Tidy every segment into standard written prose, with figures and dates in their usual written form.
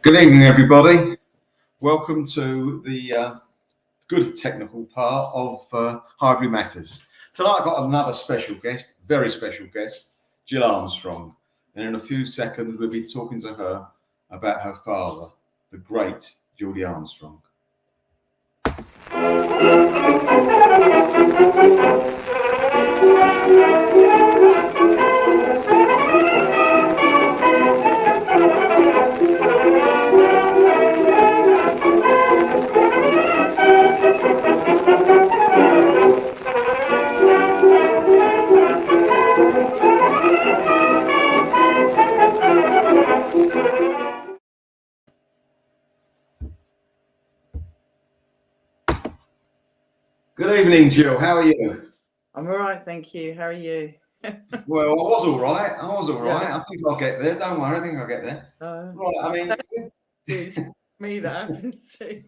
Good evening, everybody. Welcome to the good technical part of Highbury Matters. Tonight I've got another special guest, very special guest, Jill Armstrong. And in a few seconds we'll be talking to her about her father, the great Jill Armstrong. Good evening, Jill. How are you? I'm all right, thank you. How are you? Well, I was all right. Yeah. I think I'll get there. Don't worry, I think I'll get there. Right, I mean, it's me that happens to.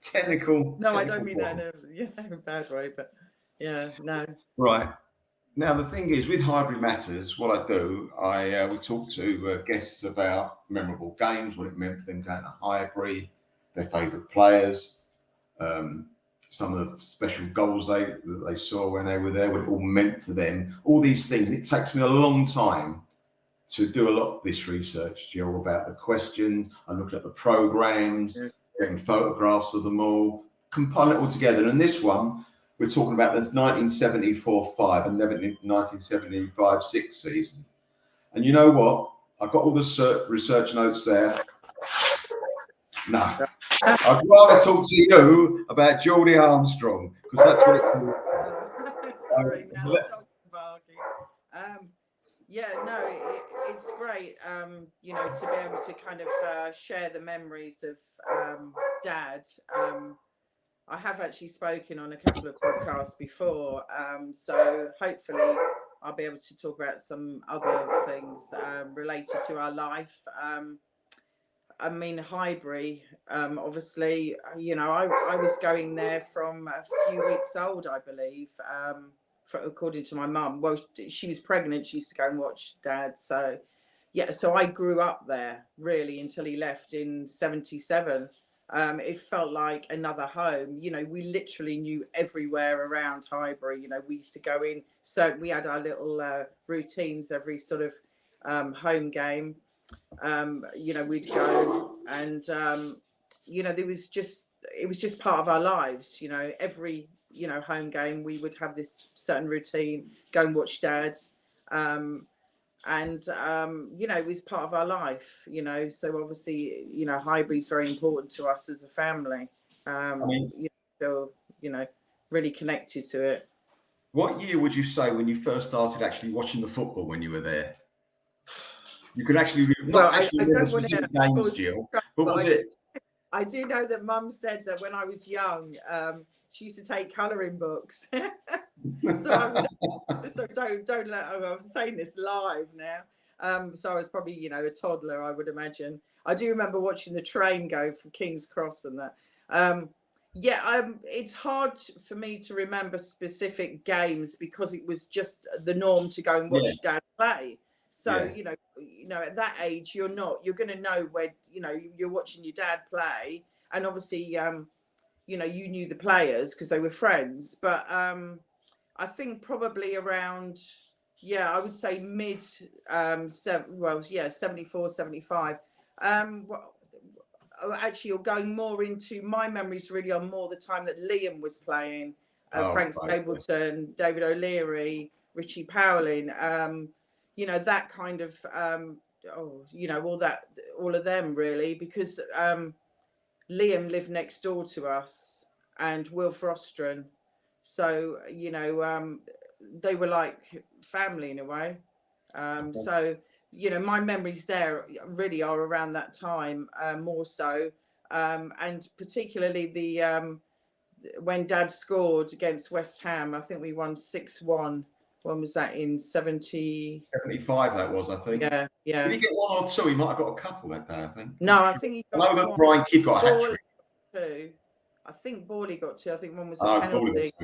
technical. No, I don't mean that in a bad way, but yeah, no. Right. Now, the thing is, with Highbury Matters, what I do, we talk to guests about memorable games, what it meant for them going to Highbury, their favourite players, some of the special goals that they saw when they were there, what it all meant for them, all these things. It takes me a long time to do a lot of this research, Jill, about the questions. I look at the programmes, getting photographs of them all, compile it all together. And this one, we're talking about the 1974-5 and 1975-6 season. And you know what? I've got all the research notes there. No, I'd rather talk to you about Jill Armstrong, because that's what it's called. Sorry, now I'm barking. Yeah, no, it's great, you know, to be able to kind of share the memories of Dad. I have actually spoken on a couple of podcasts before, so hopefully I'll be able to talk about some other things related to our life. I mean, Highbury, obviously, you know, I was going there from a few weeks old, I believe, according to my mum. Well, she was pregnant. She used to go and watch Dad. So, yeah, so I grew up there really until he left in 77. It felt like another home. You know, we literally knew everywhere around Highbury. You know, we used to go in. So we had our little routines every sort of home game. You know, we'd go and you know, it was just part of our lives. You know, every home game we would have this certain routine, go and watch Dad, and you know, it was part of our life. You know, so obviously, you know, Highbury's very important to us as a family. I mean, so you know, really connected to it. What year would you say when you first started actually watching the football when you were there? You could actually remember specific games, Jill. But was it? I do know that Mum said that when I was young, she used to take colouring books. So don't let. I'm saying this live now. So I was probably, you know, a toddler, I would imagine. I do remember watching the train go from King's Cross and that. It's hard for me to remember specific games because it was just the norm to go and watch Dad play. So, you know, at that age, you're going to know where, you know, you're watching your dad play. And obviously, you know, you knew the players because they were friends. But I think probably around, I would say mid 74, 75. Actually, you're going more into my memories really on more the time that Liam was playing, Frank Stapleton, David O'Leary, Richie Powling. You know, that kind of, you know, all of them really, because Liam lived next door to us and Will Frostron. So, you know, they were like family in a way. So, you know, my memories there really are around that time, more so. And particularly the when Dad scored against West Ham, I think we won 6-1. When was that, in 75? That was, I think. Yeah. Did he get one or two? He might have got a couple that day, I think. No, I think he got. I know that Brian Kidd got a hat trick. Two. I think Borley got two. I think one was a penalty,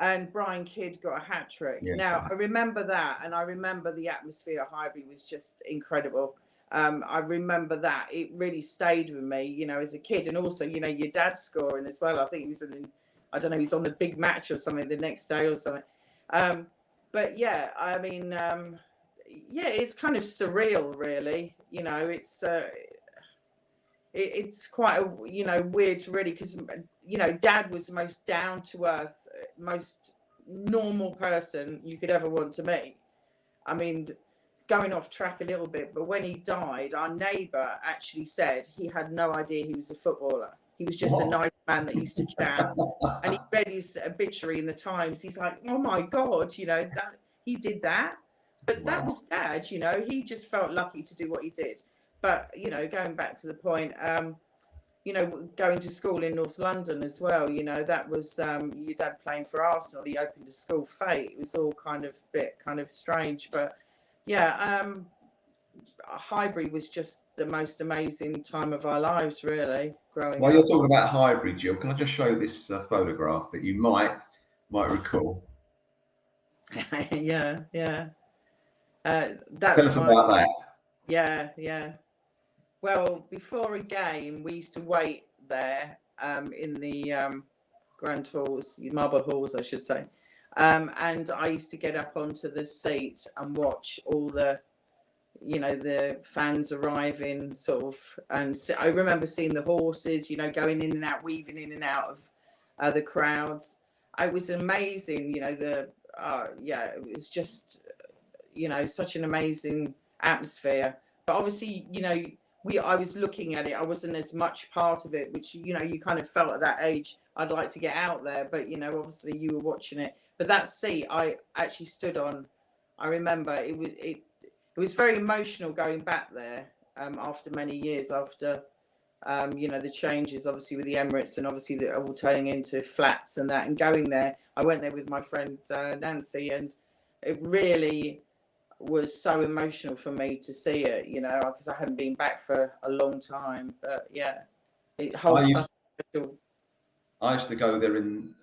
and Brian Kidd got a hat trick. Now I remember that, and I remember the atmosphere at Highbury was just incredible. I remember that it really stayed with me, you know, as a kid. And also, you know, your dad scoring as well. I think he was in, I don't know, he's on the big match or something the next day or something. But yeah, I mean, yeah, it's kind of surreal, really. You know, it's quite a, you know, weird, really, because, you know, Dad was the most down to earth, most normal person you could ever want to meet. I mean, going off track a little bit, but when he died, our neighbour actually said he had no idea he was a footballer. He was just a What? nice man that used to chat. And he read his obituary in the Times. He's like, oh my God, you know, that he did that. But that Wow. was Dad, you know, he just felt lucky to do what he did. But, you know, going back to the point, you know, going to school in North London as well, you know, that was your dad playing for Arsenal. He opened a school fete. It was all kind of a bit kind of strange. But yeah, Highbury was just the most amazing time of our lives, really, growing While you're up. talking about Highbury, Jill, can I just show this photograph that you might recall? Yeah, yeah. Tell That's us my, about that. yeah, yeah. Well, before a game, we used to wait there in the grand halls, marble halls, I should say. And I used to get up onto the seat and watch all the, you know, the fans arriving, sort of. And so I remember seeing the horses, you know, going in and out, weaving in and out of the crowds. It was amazing, you know, yeah, it was just, you know, such an amazing atmosphere. But obviously, you know, I was looking at it, I wasn't as much part of it, which, you know, you kind of felt at that age I'd like to get out there, but, you know, obviously you were watching it. But that seat I actually stood on, I remember it was very emotional going back there, after many years, after you know, the changes obviously with the Emirates, and obviously the all turning into flats and that, and going there. I went there with my friend Nancy, and it really was so emotional for me to see it, you know, because I hadn't been back for a long time. But yeah, it I holds used such a special. I used to go there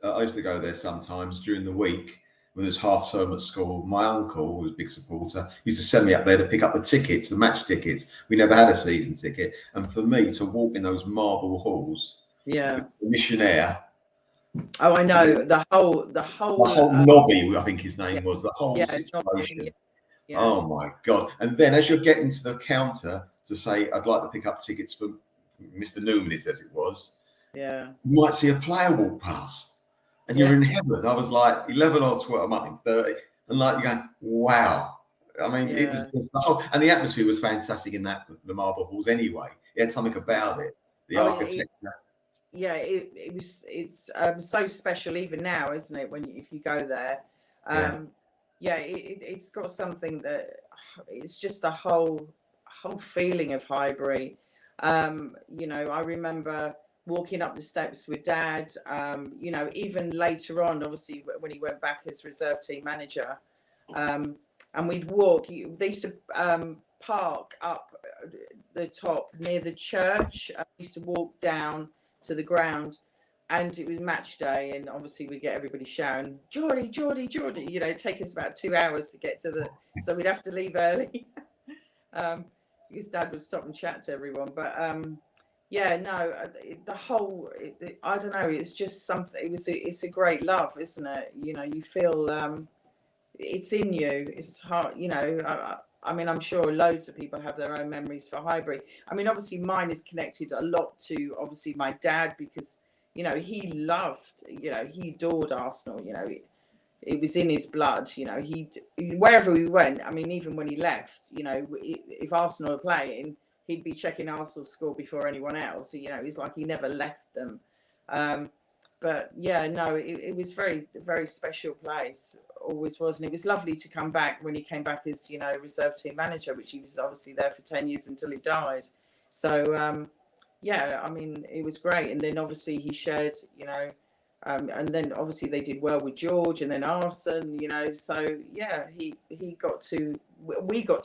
I used to go there sometimes during the week when there's half term at school. My uncle, who was a big supporter, used to send me up there to pick up the tickets, the match tickets. We never had a season ticket, and for me to walk in those marble halls Yeah. with the missionaire, Oh, I know the the whole whole lobby, I think his yeah, name was, the whole yeah, not, situation. yeah, Oh my God. And then as you're getting to the counter to say, I'd like to pick up tickets for Mr. Newman, as it was, yeah, you might see a player walk past and you're yeah, in heaven. I was like 11 or 12, I might be 30. And like you're going, wow. I mean, it was yeah. just the whole, and the atmosphere was fantastic in the marble halls anyway. It had something about it. The I mean, architecture. yeah, it's so special even now, isn't it? When if you go there, Yeah. yeah, it's got something that it's just a whole feeling of Highbury. You know, I remember walking up the steps with Dad. You know, even later on, obviously when he went back as reserve team manager, and we'd walk. They used to park up the top near the church. I used to walk down to the ground, and it was match day, and obviously we get everybody shouting Geordie, Geordie, Geordie, you know, it'd take us about 2 hours to get to the, so we'd have to leave early. Because Dad would stop and chat to everyone. But yeah, no, the whole I don't know, it's just something, it's a great love, isn't it? You know, you feel it's in you, it's hard, you know. I mean, I'm sure loads of people have their own memories for Highbury. I mean, obviously, mine is connected a lot to obviously my dad, because you know he loved, you know, he adored Arsenal. You know, it was in his blood. You know, he wherever we went. I mean, even when he left, you know, if Arsenal were playing, he'd be checking Arsenal's score before anyone else. You know, it's like he never left them. But yeah, no, it was very special place, always was. And it was lovely to come back when he came back as, you know, reserve team manager, which he was obviously there for 10 years until he died. So yeah, I mean, it was great. And then obviously he shared, you know, and then obviously they did well with George and then Arson, you know. So yeah, we got to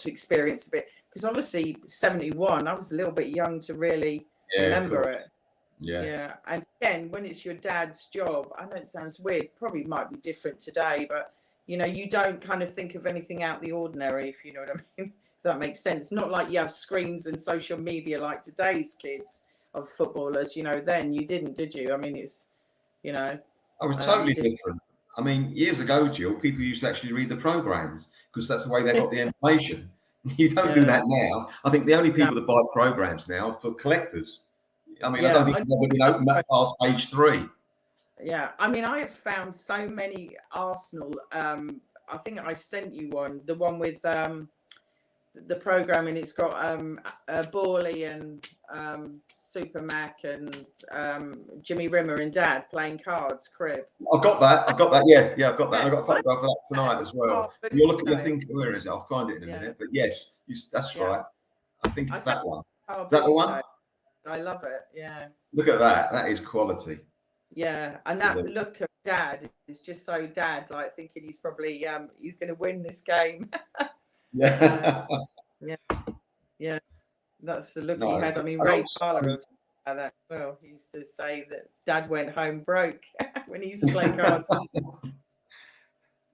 experience a bit, because obviously 71, I was a little bit young to really remember it. Yeah. And again, when it's your dad's job, I know it sounds weird, probably might be different today, but you know, you don't kind of think of anything out the ordinary, if you know what I mean. That makes sense. Not like you have screens and social media like today's kids of footballers. You know, then you didn't, did you? I mean, it's, you know, I was totally different. different. I mean, years ago, Jill, people used to actually read the programs because that's the way they got the information. You don't do Yeah. that now. I think the only No. people that buy programs now are for collectors. I mean, I Yeah. don't think it's ever been opened up past page 3. Yeah. I mean, I have found so many Arsenal. I think I sent you one, the one with the programming. It's got Borley and Super Mac and Jimmy Rimmer and Dad playing cards, crib. I've got that. I've got that. Yeah, yeah, I've got that. Yeah, And I've got a photograph of that tonight as well. oh, You'll look at your so, thing. Where is it? I'll find it in a yeah. minute. But yes, that's Yeah. right. I think I it's found that one. oh, Is that the Billy one? So. I love it. Yeah. Look at that. That is quality. Yeah, and that look of Dad is just so Dad, like thinking he's probably he's going to win this game. Yeah. Yeah, that's the look No, he had. I mean, I Ray also- Parler will talk about that. Well, he used to say that Dad went home broke when he used to play cards.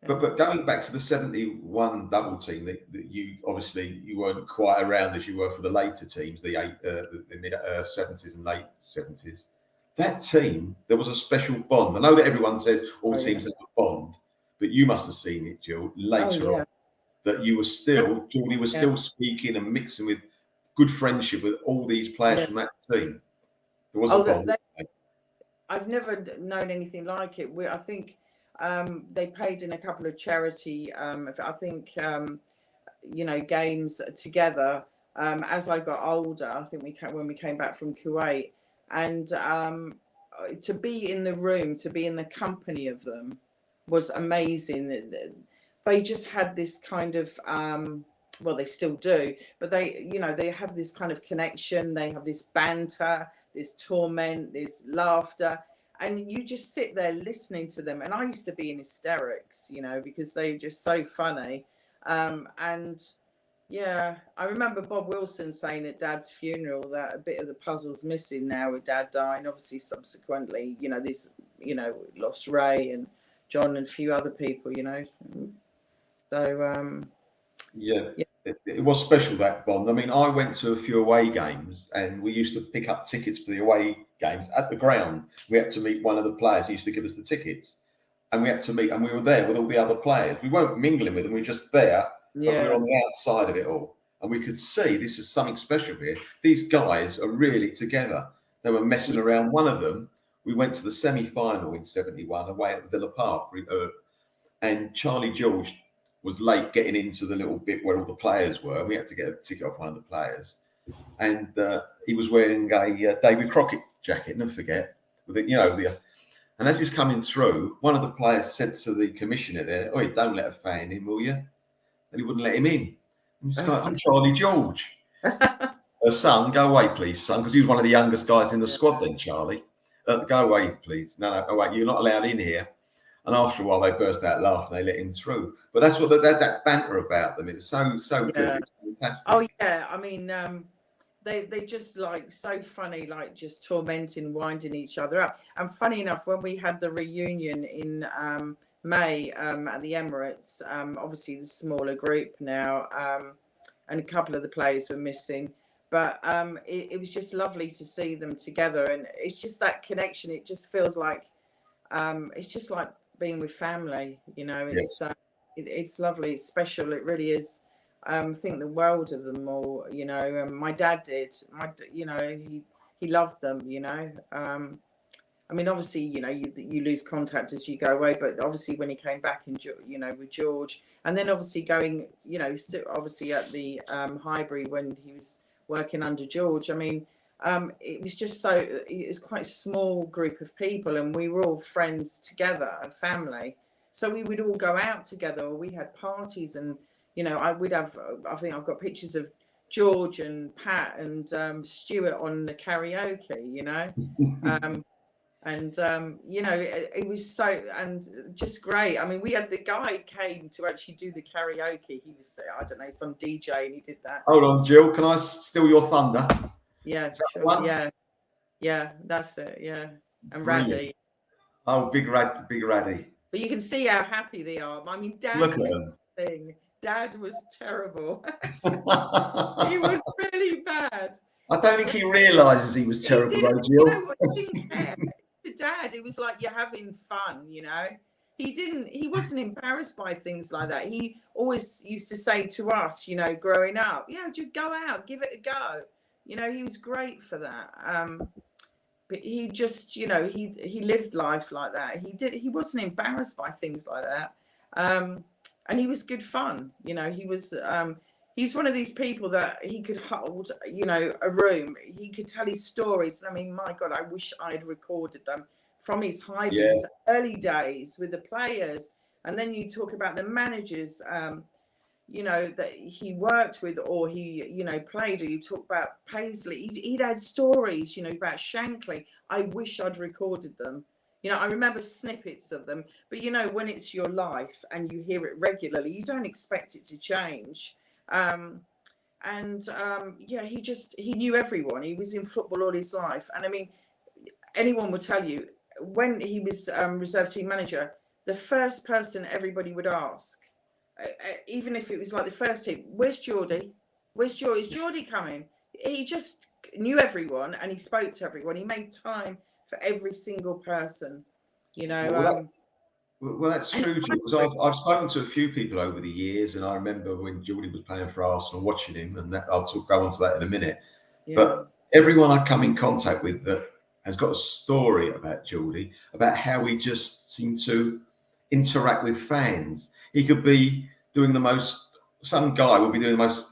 But going back to the 71 double team that you obviously you weren't quite around as you were for the later teams, the mid 70s and late 70s. That team, there was a special bond. I know that everyone says all teams have a bond, but you must have seen it, Jill, later on. That you were still, Geordie was still speaking and mixing with good friendship with all these players from that team. There was a bond. I've never known anything like it. I think they played in a couple of charity, I think, you know, games together. As I got older, I think when we came back from Kuwait, and to be in the room, to be in the company of them was amazing. They just had this kind of, well, they still do, but they, you know, they have this kind of connection. They have this banter, this torment, this laughter. And you just sit there listening to them. And I used to be in hysterics, you know, because they were just so funny. And yeah, I remember Bob Wilson saying at Dad's funeral that a bit of the puzzle's missing now with Dad dying. Obviously, subsequently, you know, this, you know, lost Ray and John and a few other people, you know. So, yeah. It was special, that bond. I mean, I went to a few away games and we used to pick up tickets for the away games at the ground. We had to meet one of the players who used to give us the tickets. And we had to meet, and we were there with all the other players. We weren't mingling with them, we were just there, but we were on the outside of it all. And we could see this is something special here. These guys are really together. They were messing around. One of them, we went to the semi-final in 71 away at Villa Park. And Charlie George was late getting into the little bit where all the players were. We had to get a ticket off one of the players. And he was wearing a David Crockett jacket, never forget. With it, you know, and as he's coming through, one of the players said to the commissioner there, "Oh, don't let a fan in, will you?" And he wouldn't let him in. And he's like, "I'm Charlie George." Son, go away, please, son, because he was one of the youngest guys in the squad then, Charlie. Go away, please. No, oh, wait, you're not allowed in here. And after a while, they burst out laughing. They let him through. But that's what that banter about them. It's so good. It's fantastic. Oh yeah, I mean, they just like so funny, like just tormenting, winding each other up. And funny enough, when we had the reunion in May at the Emirates, obviously the smaller group now, and a couple of the players were missing. But it was just lovely to see them together, and it's just that connection. It just feels like it's just like being with family, you know. It's it's lovely, it's special, it really is. Think the world of them all, you know. My dad did. You know, he loved them, you know. I mean, obviously, you know, you lose contact as you go away, but obviously when he came back, you know, with George, and then obviously going, you know, still obviously at the Highbury when he was working under George. I mean, it was just so, it was quite a small group of people, and we were all friends together, a family. So we would all go out together, or we had parties, and you know, I think I've got pictures of George and Pat and Stuart on the karaoke, you know. And you know, it was so, and just great. I mean, we had the guy came to actually do the karaoke. He was, I don't know, some DJ, and he did that. Hold on, Jill, can I steal your thunder? Yeah, sure. Yeah, that's it. Yeah, and Brilliant. Raddy. Oh, big Raddy. But you can see how happy they are. I mean, Dad Look at them. thing. Dad was terrible. He I was really bad. don't think he realises he was He terrible, didn't, though, you know Jill. what? He didn't care. To Dad, it was like you're having fun, you know. He wasn't embarrassed by things like that. He always used to say to us, you know, growing up, yeah, just go out, give it a go. You know, he was great for that. But he just, you know, he lived life like that. He wasn't embarrassed by things like that. And he was good fun. You know, he's one of these people that he could hold, you know, a room. He could tell his stories. I mean, my God, I wish I'd recorded them from his Yeah, Highbury's early days with the players. And then you talk about the managers, you know, that he worked with or he, you know, played, or you talk about Paisley. He'd had stories, you know, about Shankly. I wish I'd recorded them. You know, I remember snippets of them, but you know, when it's your life and you hear it regularly, you don't expect it to change. Um, yeah, he knew everyone. He was in football all his life, and I mean, anyone would tell you when he was reserve team manager, the first person everybody would ask, even if it was like the first team, where's Geordie? Where's Geordie? Is Geordie coming? He just knew everyone and he spoke to everyone. He made time for every single person, you know. well, that's And true, Jill. Because I've spoken to a few people over the years, and I remember when Geordie was playing for Arsenal, watching him, and go on to that in a minute. yeah, But everyone I come in contact with that has got a story about Geordie, about how he just seemed to interact with fans. He could be doing some guy would be doing the most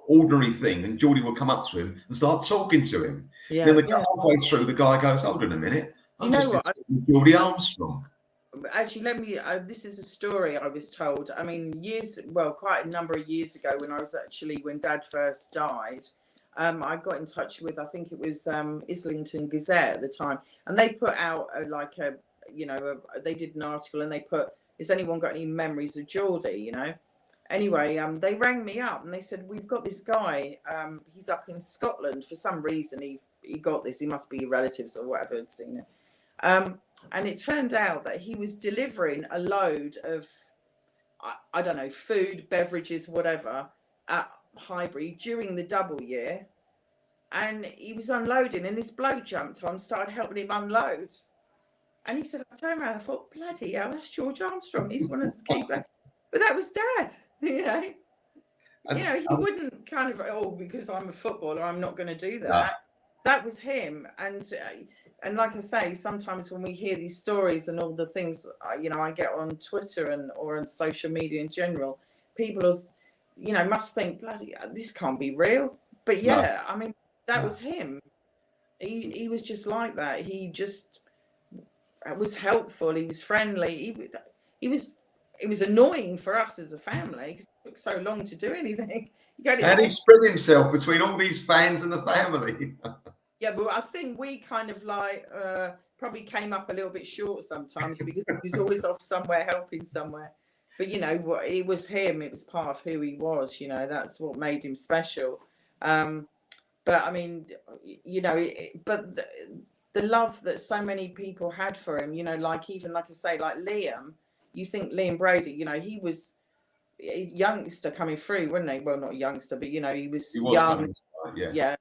ordinary thing, and Geordie will come up to him and start talking to him. yeah, Then yeah. halfway through, the guy goes, "Hold on a minute, Do you I'm know just what? with Jill Armstrong." Actually, let me. This is a story I was told. I mean, quite a number of years ago, when Dad first died, I got in touch with, I think it was Islington Gazette at the time, and they put out they did an article and they put, "Has anyone got any memories of Geordie?" You know. Anyway, they rang me up and they said, "We've got this guy. He's up in Scotland for some reason. He got this. He must be relatives or whatever had seen it." And it turned out that he was delivering a load of, I don't know, food, beverages, whatever, at Highbury during the double year. And he was unloading, and this bloke jumped on, started helping him unload. And he said, I turned around, I thought, bloody hell, that's George Armstrong. He's one of the key players. But that was Dad, you know. And, You know, he wouldn't kind of, oh, because I'm a footballer, I'm not going to do that. no. That was him. And like I say, sometimes when we hear these stories and all the things, you know, I get on Twitter or on social media in general, people, you know, must think, bloody, this can't be real. But yeah, I mean, that was him. He was just like that. He just was helpful. He was friendly. It was annoying for us as a family because it took so long to do anything. And he spread himself between all these fans and the family. Yeah, but I think we kind of like probably came up a little bit short sometimes because he was always off somewhere helping somewhere. But you know, it was him. It was part of who he was. You know, that's what made him special. But I mean, you know, the love that so many people had for him. You know, like I say, like Liam. You think Liam Brady? You know, he was a youngster coming through, wasn't he? Well, not a youngster, but you know, he was young. Yeah,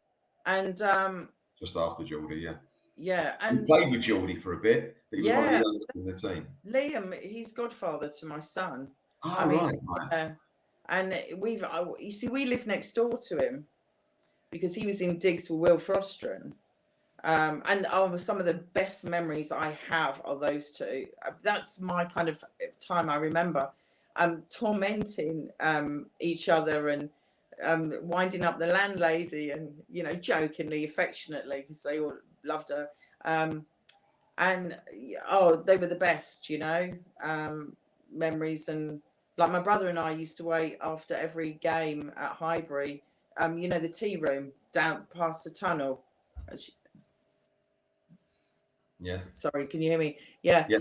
and just after Geordie, yeah. Yeah, he and played with Geordie for a bit, but he was one of the youngest in the team. Liam, he's godfather to my son. Oh, right. And you see, we live next door to him because he was in digs for Will Frostron. And some of the best memories I have are those two. That's my kind of time I remember. Tormenting each other and winding up the landlady and, you know, jokingly, affectionately, because they all loved her. And they were the best, you know, memories. And like my brother and I used to wait after every game at Highbury, you know, the tea room down past the tunnel. Yeah. Sorry, can you hear me? Yeah. Yeah.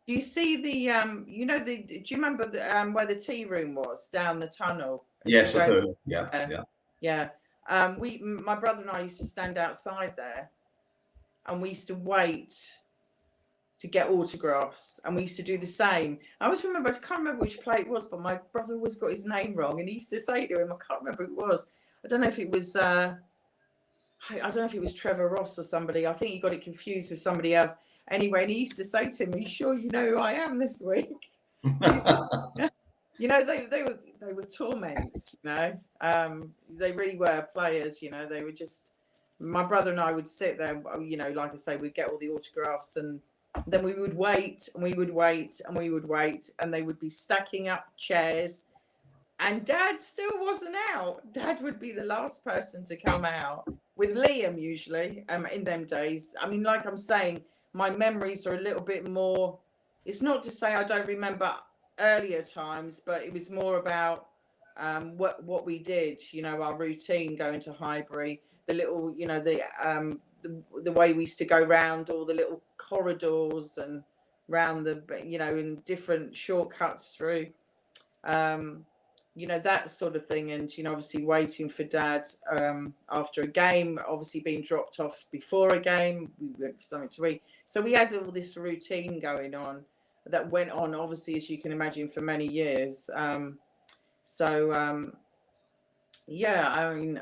Do you see do you remember where the tea room was down the tunnel? Yes, I do. Yeah. Yeah. My brother and I used to stand outside there and we used to wait to get autographs, and we used to do the same. I always remember, I can't remember which play it was, but my brother always got his name wrong, and he used to say to him, I can't remember who it was. I don't know if it was I don't know if it was Trevor Ross or somebody. I think he got it confused with somebody else. Anyway, and he used to say to him, "Are you sure you know who I am this week?" You know, they were torments. You know, they really were players. You know, they were just. My brother and I would sit there. You know, like I say, we'd get all the autographs, and then we would wait, and we would wait, and we would wait, and they would be stacking up chairs. And Dad still wasn't out. Dad would be the last person to come out, with Liam usually, in them days. I mean, like I'm saying, my memories are a little bit more, it's not to say I don't remember earlier times, but it was more about what we did, you know, our routine going to Highbury, the little, you know, the way we used to go round all the little corridors and round the, you know, in different shortcuts through. You know, that sort of thing. And, you know, obviously waiting for Dad after a game, obviously being dropped off before a game, we went for something to eat. So we had all this routine going on that went on, obviously, as you can imagine, for many years. Yeah, I mean,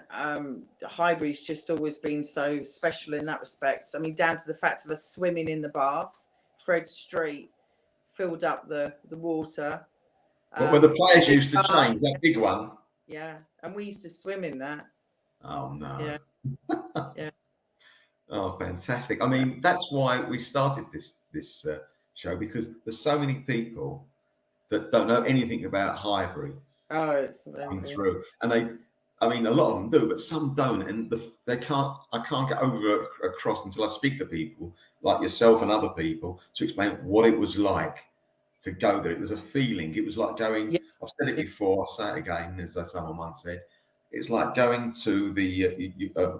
Highbury's just always been so special in that respect. I mean, down to the fact of us swimming in the bath, Fred Street filled up the water. But where the players used to change, that big one. Yeah, and we used to swim in that. Oh no. Yeah. Yeah. Oh, fantastic. I mean, that's why we started this show, because there's so many people that don't know anything about Highbury. Oh, it's coming amazing. through, and I mean, a lot of them do, but some don't, and I can't get across until I speak to people like yourself and other people to explain what it was like to go there. It was a feeling. It was like going. Yeah. I've said it before. I'll say it again, as someone once said. It's like going to the a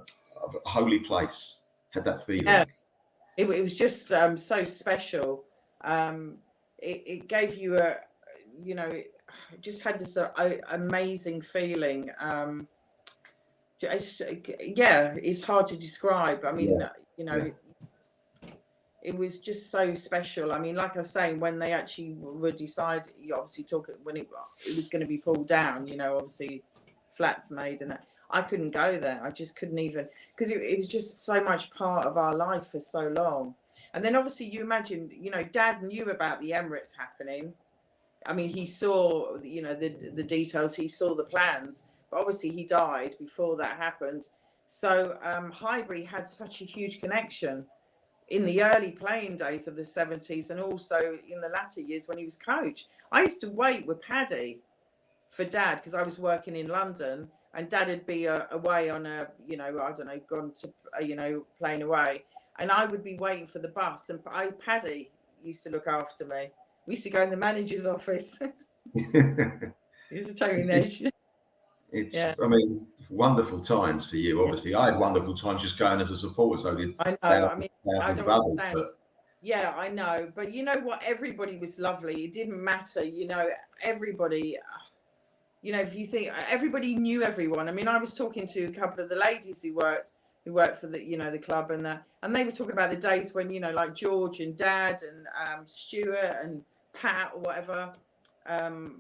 holy place. Had that feeling. Yeah. It was just so special. It gave you a, you know, it just had this amazing feeling. It's hard to describe. I mean, you know, it was just so special. I mean, like I was saying, when they actually were decided, you obviously when it was going to be pulled down, you know, obviously flats made and that. I couldn't go there. I just couldn't even, because it was just so much part of our life for so long. And then obviously you imagine, you know, Dad knew about the Emirates happening. I mean, he saw, you know, the details, he saw the plans, but obviously he died before that happened. So Highbury had such a huge connection in the early playing days of the 70s, and also in the latter years when he was coach. I used to wait with Paddy for Dad, because I was working in London, and Dad would be away on a, you know, I don't know, gone to, you know, playing away. And I would be waiting for the bus, and Paddy used to look after me. We used to go in the manager's office. He used to take me there. I mean, wonderful times for you. Obviously, I had wonderful times just going as a supporter. So did I know. thousands, I mean, thousands I of don't others. understand. But yeah, I know. But you know what? Everybody was lovely. It didn't matter. You know, everybody. You know, if you think everybody knew everyone. I mean, I was talking to a couple of the ladies who worked for the, you know, the club, and they were talking about the days when, you know, like George and Dad and Stuart and Pat or whatever,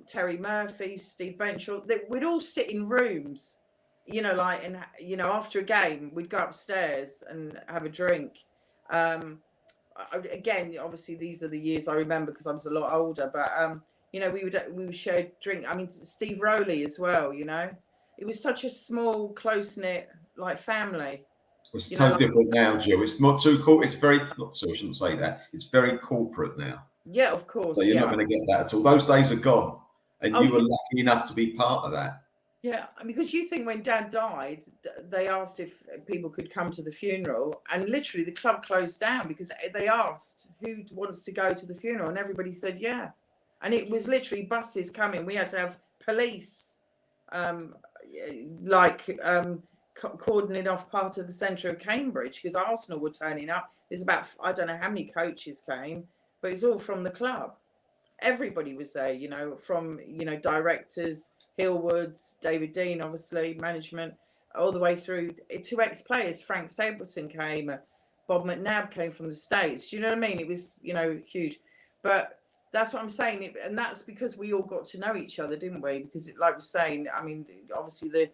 Terry Murphy, Steve Benchall, we'd all sit in rooms, you know, like, and, you know, after a game, we'd go upstairs and have a drink. Again, obviously, these are the years I remember because I was a lot older, but, you know, we would share drink. I mean, Steve Rowley as well, you know. It was such a small, close-knit, like, family. it's so different now, Jill. It's not too cool. It's very, not so I shouldn't say that. It's very corporate now. Yeah, of course. So you're not going to get that at all. Those days are gone. And you were lucky enough to be part of that. Yeah, because you think when Dad died, they asked if people could come to the funeral, and literally the club closed down because they asked who wants to go to the funeral, and everybody said yeah. And it was literally buses coming. We had to have police, cordoning off part of the centre of Cambridge because Arsenal were turning up. There's about, I don't know how many coaches came, but it's all from the club. Everybody was there, you know, from, you know, directors, Hillwoods, David Dean, obviously, management, all the way through to ex-players. Frank Stapleton came, Bob McNabb came from the States. Do you know what I mean? It was, you know, huge. But that's what I'm saying. And that's because we all got to know each other, didn't we? Because like we're saying, I mean, obviously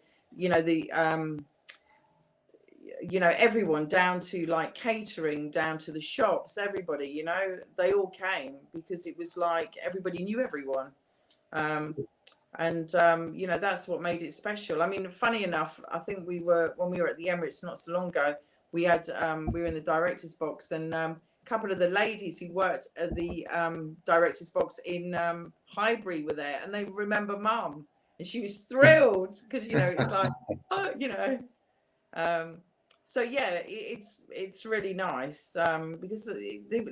everyone, down to like catering, down to the shops, everybody, you know, they all came because it was like everybody knew everyone. That's what made it special. I mean, funny enough, I think when we were at the Emirates not so long ago, we were in the director's box, and a couple of the ladies who worked at the director's box in Highbury were there, and they remember Mum, and she was thrilled because, you know, it's like, oh, you know. So yeah, it's really nice because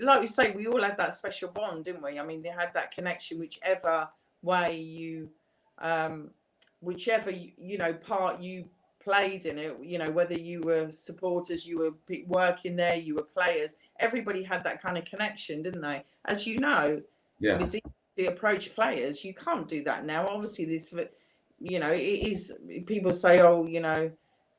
like we say, we all had that special bond, didn't we? I mean, they had that connection, whichever way part you played in it, you know, whether you were supporters, you were working there, you were players, everybody had that kind of connection, didn't they? As you know, Yeah. it was easy to approach players. You can't do that now. Obviously, you know, it is, people say, oh, you know,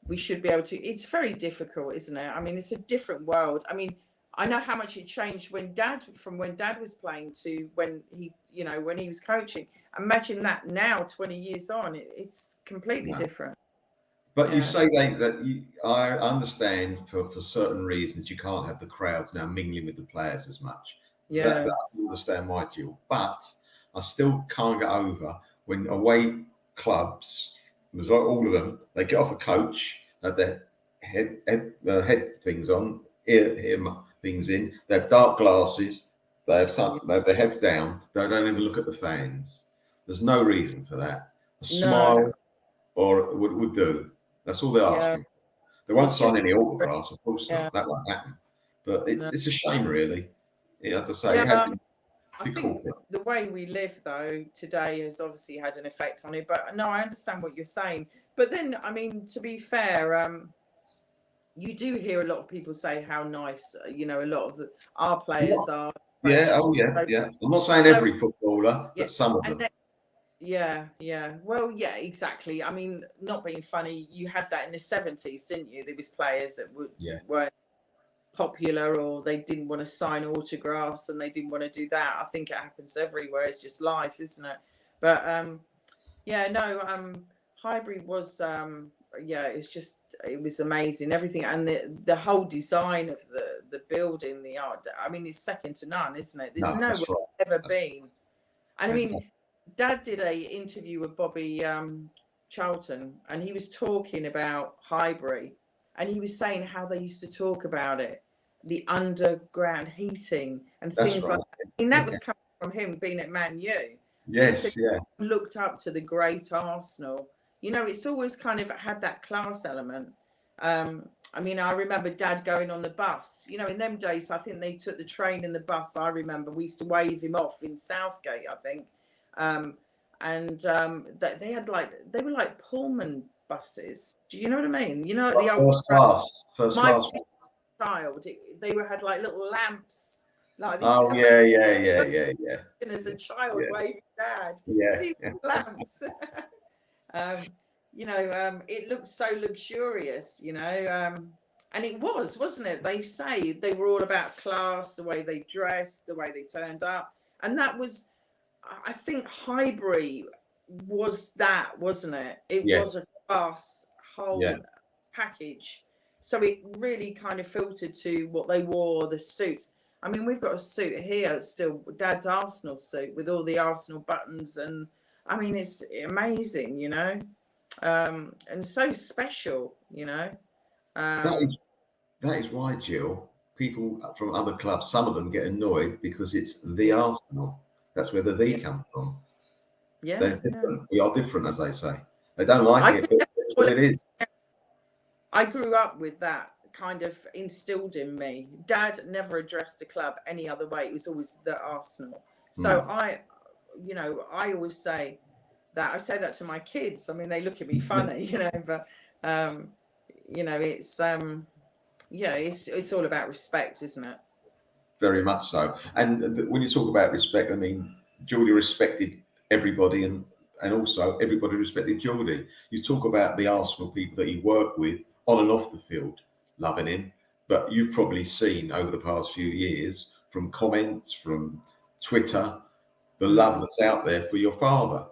we should be able to. It's very difficult, isn't it? I mean, it's a different world. I mean, I know how much it changed from when Dad was playing to when he was coaching. Imagine that now, 20 years on, it's completely different. But you say I understand for certain reasons you can't have the crowds now mingling with the players as much. Yeah. I understand why, Jill. But I still can't get over when away clubs, there's like all of them, they get off a coach, have their head things on, ear things in, they have dark glasses, they have their heads down, they don't even look at the fans. There's no reason for that. A smile or would do. That's all they're asking. They won't sign any autographs, of course not. That won't happen. But it's a shame, really. Yeah, as I say, it has been. I think the way we live, though, today has obviously had an effect on it. But no, I understand what you're saying. But then, I mean, to be fair, you do hear a lot of people say how nice, you know, a lot of our players are. Yeah, oh yeah, yeah. I'm not saying every footballer, but some of them. Yeah. Well, yeah, exactly. I mean, not being funny, you had that in the 70s, didn't you? There was players that weren't popular, or they didn't want to sign autographs and they didn't want to do that. I think it happens everywhere. It's just life, isn't it? But Highbury was it was amazing, everything, and the whole design of the building, the art, I mean, it's second to none, isn't it? There's nowhere it's ever been. And I mean, Dad did a interview with Bobby Charlton, and he was talking about Highbury, and he was saying how they used to talk about it, the underground heating and things like that. And that was coming from him being at Man U. Yes, looked up to the great Arsenal. You know, it's always kind of had that class element. I mean, I remember Dad going on the bus. You know, in them days, I think they took the train and the bus. I remember we used to wave him off in Southgate, I think. They had they were like Pullman buses. Do you know what I mean? You know, like the old first class. Child, they had like little lamps, like these. Oh yeah. As a child, waving Dad, see the lamps. It looked so luxurious, you know, and it wasn't it? They say they were all about class, the way they dressed, the way they turned up, and that was, I think, Highbury was that, wasn't it? It was a class whole package. So it really kind of filtered to what they wore, the suits. I mean, we've got a suit here, still, Dad's Arsenal suit with all the Arsenal buttons, and I mean, it's amazing, you know, and so special, you know. That is why, Jill, people from other clubs, some of them get annoyed because it's the Arsenal. That's where the "the" comes from. Yeah, they're different. We are different, as they say. They don't like it, but it's what it is. I grew up with that kind of instilled in me. Dad never addressed the club any other way. It was always the Arsenal. So I always say that. I say that to my kids. I mean, they look at me funny, you know, but it's all about respect, isn't it? Very much so. And when you talk about respect, I mean, Geordie respected everybody, and also everybody respected Geordie. You talk about the Arsenal people that he worked with on and off the field, loving him, but you've probably seen over the past few years from comments, from Twitter, the love that's out there for your father.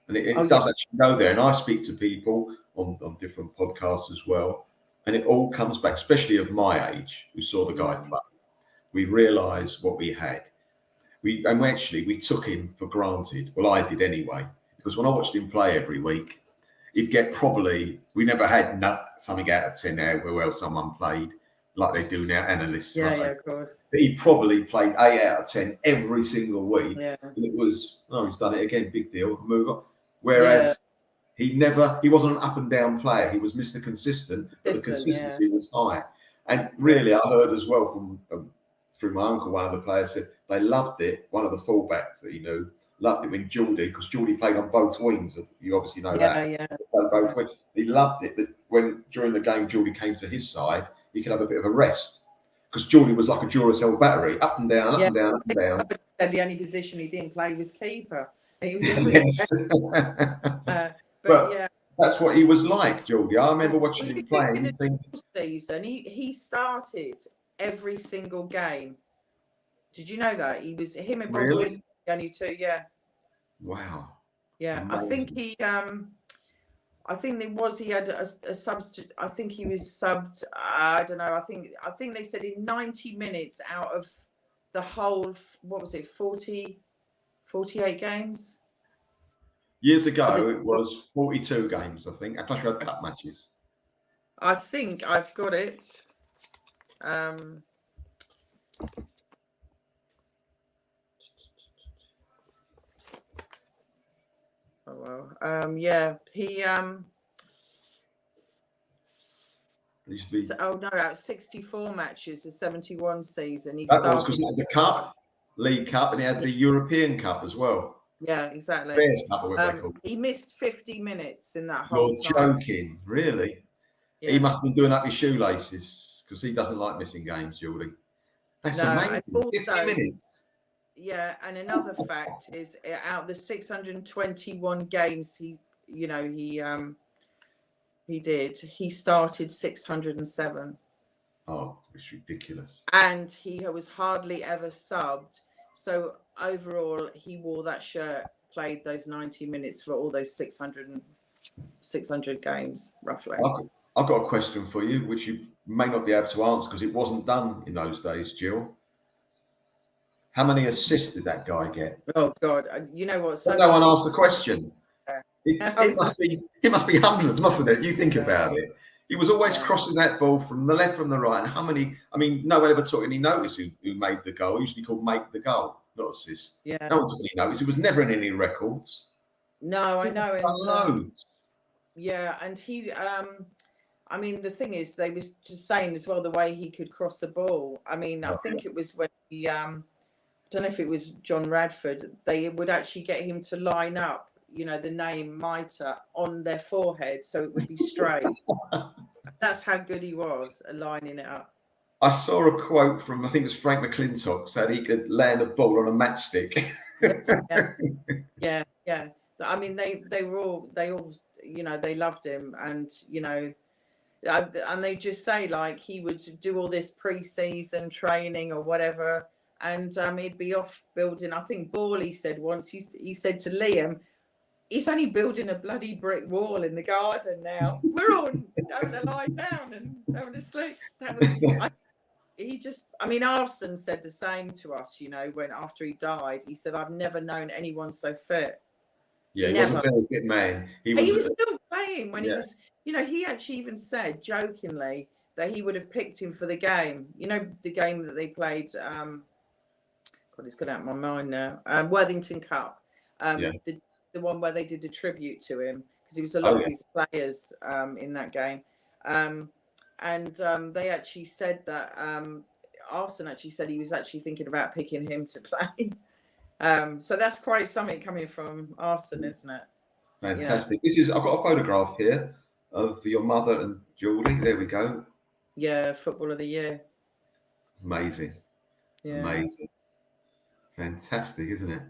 And it does actually go there. And I speak to people on different podcasts as well. And it all comes back, especially of my age, who saw the guy play. We realised what we had. We took him for granted. Well, I did anyway, because when I watched him play every week, he'd get we never had something out of 10 how well someone played, like they do now, analysts. Yeah, of course. But he probably played 8 out of 10 every single week. Yeah. And it was, he's done it again, big deal, move on. Whereas he wasn't an up and down player. He was Mr. Consistent, but the consistency was high. And really, I heard as well from through my uncle, one of the players said they loved it. One of the fullbacks that he knew loved it when Geordie, because Geordie played on both wings. You obviously know that. Yeah. Both wings. He loved it that when during the game Geordie came to his side, he could have a bit of a rest, because Geordie was like a Duracell battery, up and down, up and down, up and down. The only position he didn't play was keeper. He was but that's what he was like, Geordie. I remember watching him playing. In the season, he started every single game. Did you know that? Him and Bob was the only two. Yeah. Wow. Yeah, amazing. I think he had a substitute. I think he was subbed. I don't know. I think they said in 90 minutes out of the whole, what was it, 48 games? Years ago, it was 42 games, I think. Plus you had cup matches. I think I've got it. Oh well. Yeah, he no, 64 matches, the 71 season. He started the Cup, League Cup, and he had the European Cup as well. Yeah, exactly. He missed 50 minutes in that whole time. You're joking, really? Yeah. He must have been doing up his shoelaces, because he doesn't like missing games, Geordie. That's amazing. Also, 50 minutes. Yeah, and another fact is, out of the 621 games he started 607. Oh, it's ridiculous. And he was hardly ever subbed. So overall, he wore that shirt, played those 90 minutes for all those 600 games, roughly. I've got a question for you, which you may not be able to answer because it wasn't done in those days, Jill. How many assists did that guy get? Oh, God. You know what? So no one asked the question. It must be hundreds, mustn't it? You think about it. He was always crossing that ball from the left, from the right. And how many? I mean, no one ever took any notice who made the goal. It used to be called make the goal, not assist. Yeah. No one took any notice. It was never in any records. No, I know. Loads. And he, I mean, the thing is, they was just saying as well the way he could cross the ball. I mean, I think it was when he, I don't know if it was John Radford, they would actually get him to line up, the name Mitre on their forehead so it would be straight. That's how good he was at lining it up. I saw a quote from, I think it was Frank McClintock, said he could land a ball on a matchstick. Yeah. I mean, they all, they loved him, and and they just say like he would do all this pre-season training or whatever, and he'd be off building. I think Borley said once, he said to Liam, he's only building a bloody brick wall in the garden now. We're all having to lie down and having to sleep. Arsene said the same to us, when after he died, he said, I've never known anyone so fit. Yeah, he wasn't a very fit man. He was still playing when he was, he actually even said jokingly that he would have picked him for the game. The game that they played, God, it's gone out of my mind now. Worthington Cup. The one where they did a tribute to him, because he was a lot of his players in that game. They actually said that Arsene actually said he was actually thinking about picking him to play. So that's quite something coming from Arsene, isn't it? Fantastic. I've got a photograph here of your mother and Geordie. There we go. Yeah, Football of the Year. Amazing. Yeah. Amazing. Fantastic, isn't it?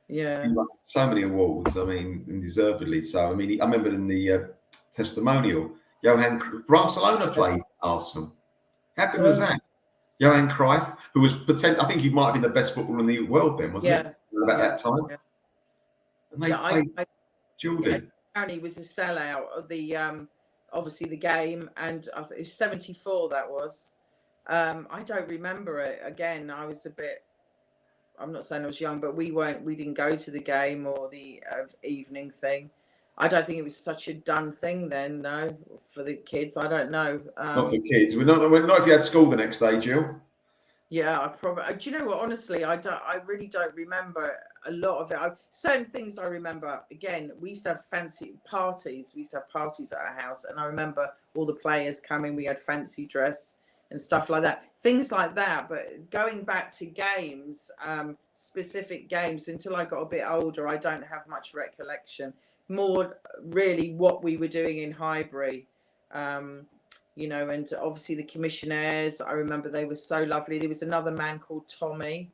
Yeah. So many awards. I mean, and deservedly so. I mean, I remember in the testimonial, Johan Barcelona played Arsenal. How good was that? Johan Cruyff, who was I think he might have been the best footballer in the world then, wasn't he? About that time. Yeah. And they played Geordie. Apparently he was a sellout of the obviously the game, and I think it was 74 that was. I don't remember it. Again, I was a bit, I'm not saying I was young, but we didn't go to the game or the evening thing. I don't think it was such a done thing then, no, for the kids. I don't know. Not for kids. We're not if you had school the next day, Jill. Yeah, I probably. Do you know what? Honestly, I really don't remember a lot of it. Certain things I remember. Again, we used to have fancy parties. We used to have parties at our house, and I remember all the players coming. We had fancy dress and stuff like that. Things like that. But going back to games, specific games, until I got a bit older, I don't have much recollection. More really what we were doing in Highbury. You know, and obviously the commissionaires, I remember they were so lovely. There was another man called Tommy.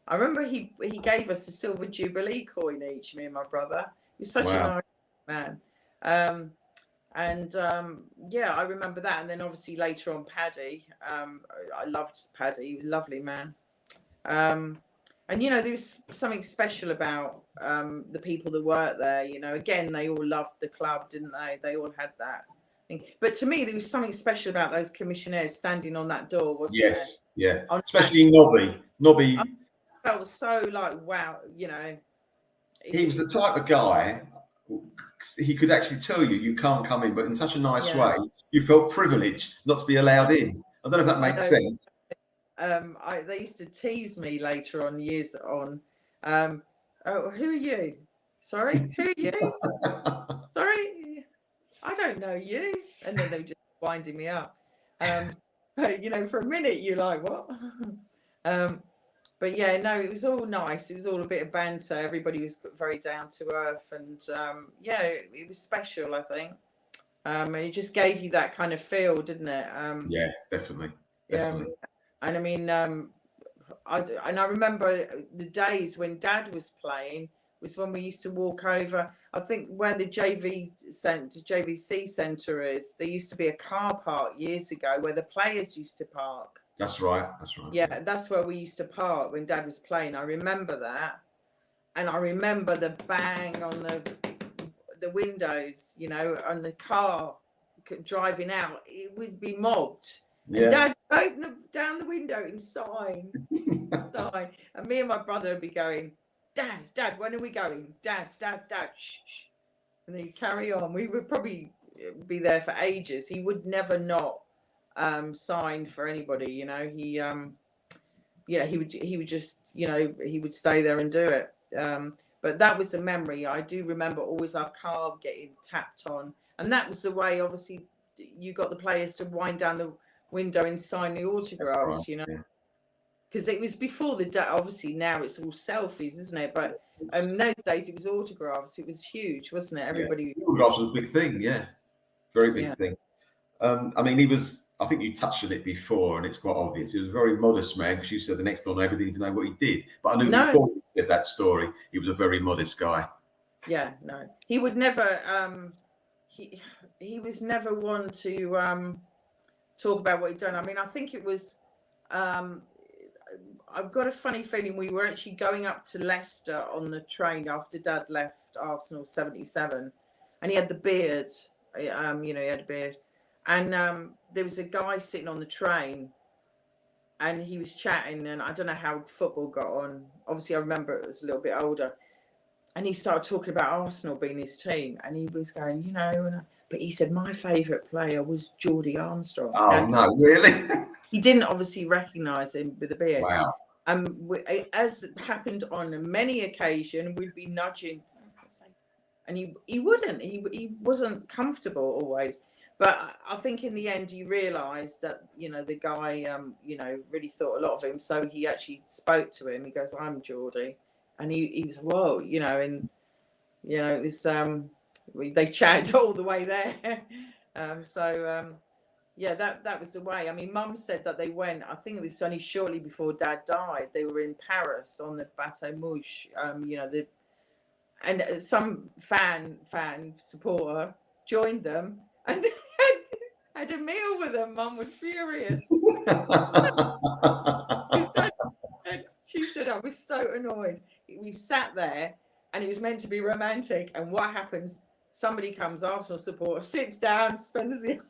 I remember he gave us a silver jubilee coin each, me and my brother. He was such a nice man. Yeah, I remember that. And then obviously later on, Paddy. I loved Paddy. He was a lovely man. And, you know, there was something special about the people that worked there. You know, again, they all loved the club, didn't they? They all had that. But to me, there was something special about those commissionaires standing on that door, wasn't there? Yes, yeah. Especially Nobby. I felt so like, wow, you know. He was the type of guy, he could actually tell you can't come in, but in such a nice way, you felt privileged not to be allowed in. I don't know if that makes sense. They used to tease me later on, years on. Oh, who are you? Sorry, who are you? Sorry. I don't know you. And then they were just winding me up. But, you know, for a minute, you're like, what? But yeah, no, it was all nice. It was all a bit of banter. Everybody was very down to earth. And yeah, it was special, I think. And it just gave you that kind of feel, didn't it? Yeah, definitely. And I mean, I remember the days when Dad was playing, was when we used to walk over. I think where the JVC centre is, there used to be a car park years ago where the players used to park. That's right. Yeah, that's where we used to park when Dad was playing. I remember that. And I remember the bang on the windows, you know, on the car driving out. It would be mobbed. Yeah. And Dad opened down the window and sign. And me and my brother would be going, Dad, when are we going? Dad, shh. And he'd carry on. We would probably be there for ages. He would never not sign for anybody, you know. He would just, you know, he would stay there and do it. But that was a memory. I do remember always our car getting tapped on. And that was the way, obviously, you got the players to wind down the window and sign the autographs, right, you know. Because it was before the day. Obviously now it's all selfies, isn't it? But in those days it was autographs. It was huge, wasn't it? Everybody. Autographs was a big thing, yeah, very big thing. I mean, he was. I think you touched on it before, and it's quite obvious. He was a very modest man, because you said the next door neighbour didn't even know what he did. But I knew before you said that story, he was a very modest guy. Yeah, no, he would never. He was never one to talk about what he'd done. I mean, I think it was. I've got a funny feeling we were actually going up to Leicester on the train after Dad left Arsenal 77, and he had the beard. You know, he had a beard, and there was a guy sitting on the train, and he was chatting, and I don't know how football got on. Obviously, I remember it was a little bit older, and he started talking about Arsenal being his team, and he was going, you know, but he said my favourite player was Jill Armstrong. Oh, no, really? He didn't obviously recognise him with a beard. Wow. As happened on many occasions, we'd be nudging, and he wouldn't. He wasn't comfortable always. But I think in the end he realised that, you know, the guy, you know, really thought a lot of him. So he actually spoke to him. He goes, "I'm Geordie," and he was, whoa, you know, and you know, it was they chatted all the way there. Yeah, that was the way. I mean, Mum said that they went, I think it was only shortly before Dad died. They were in Paris on the Bateau Mouche, you know, and some fan supporter joined them and had a meal with them. Mum was furious. She said, I was so annoyed. We sat there and it was meant to be romantic. And what happens? Somebody comes, Arsenal supporter, sits down, spends the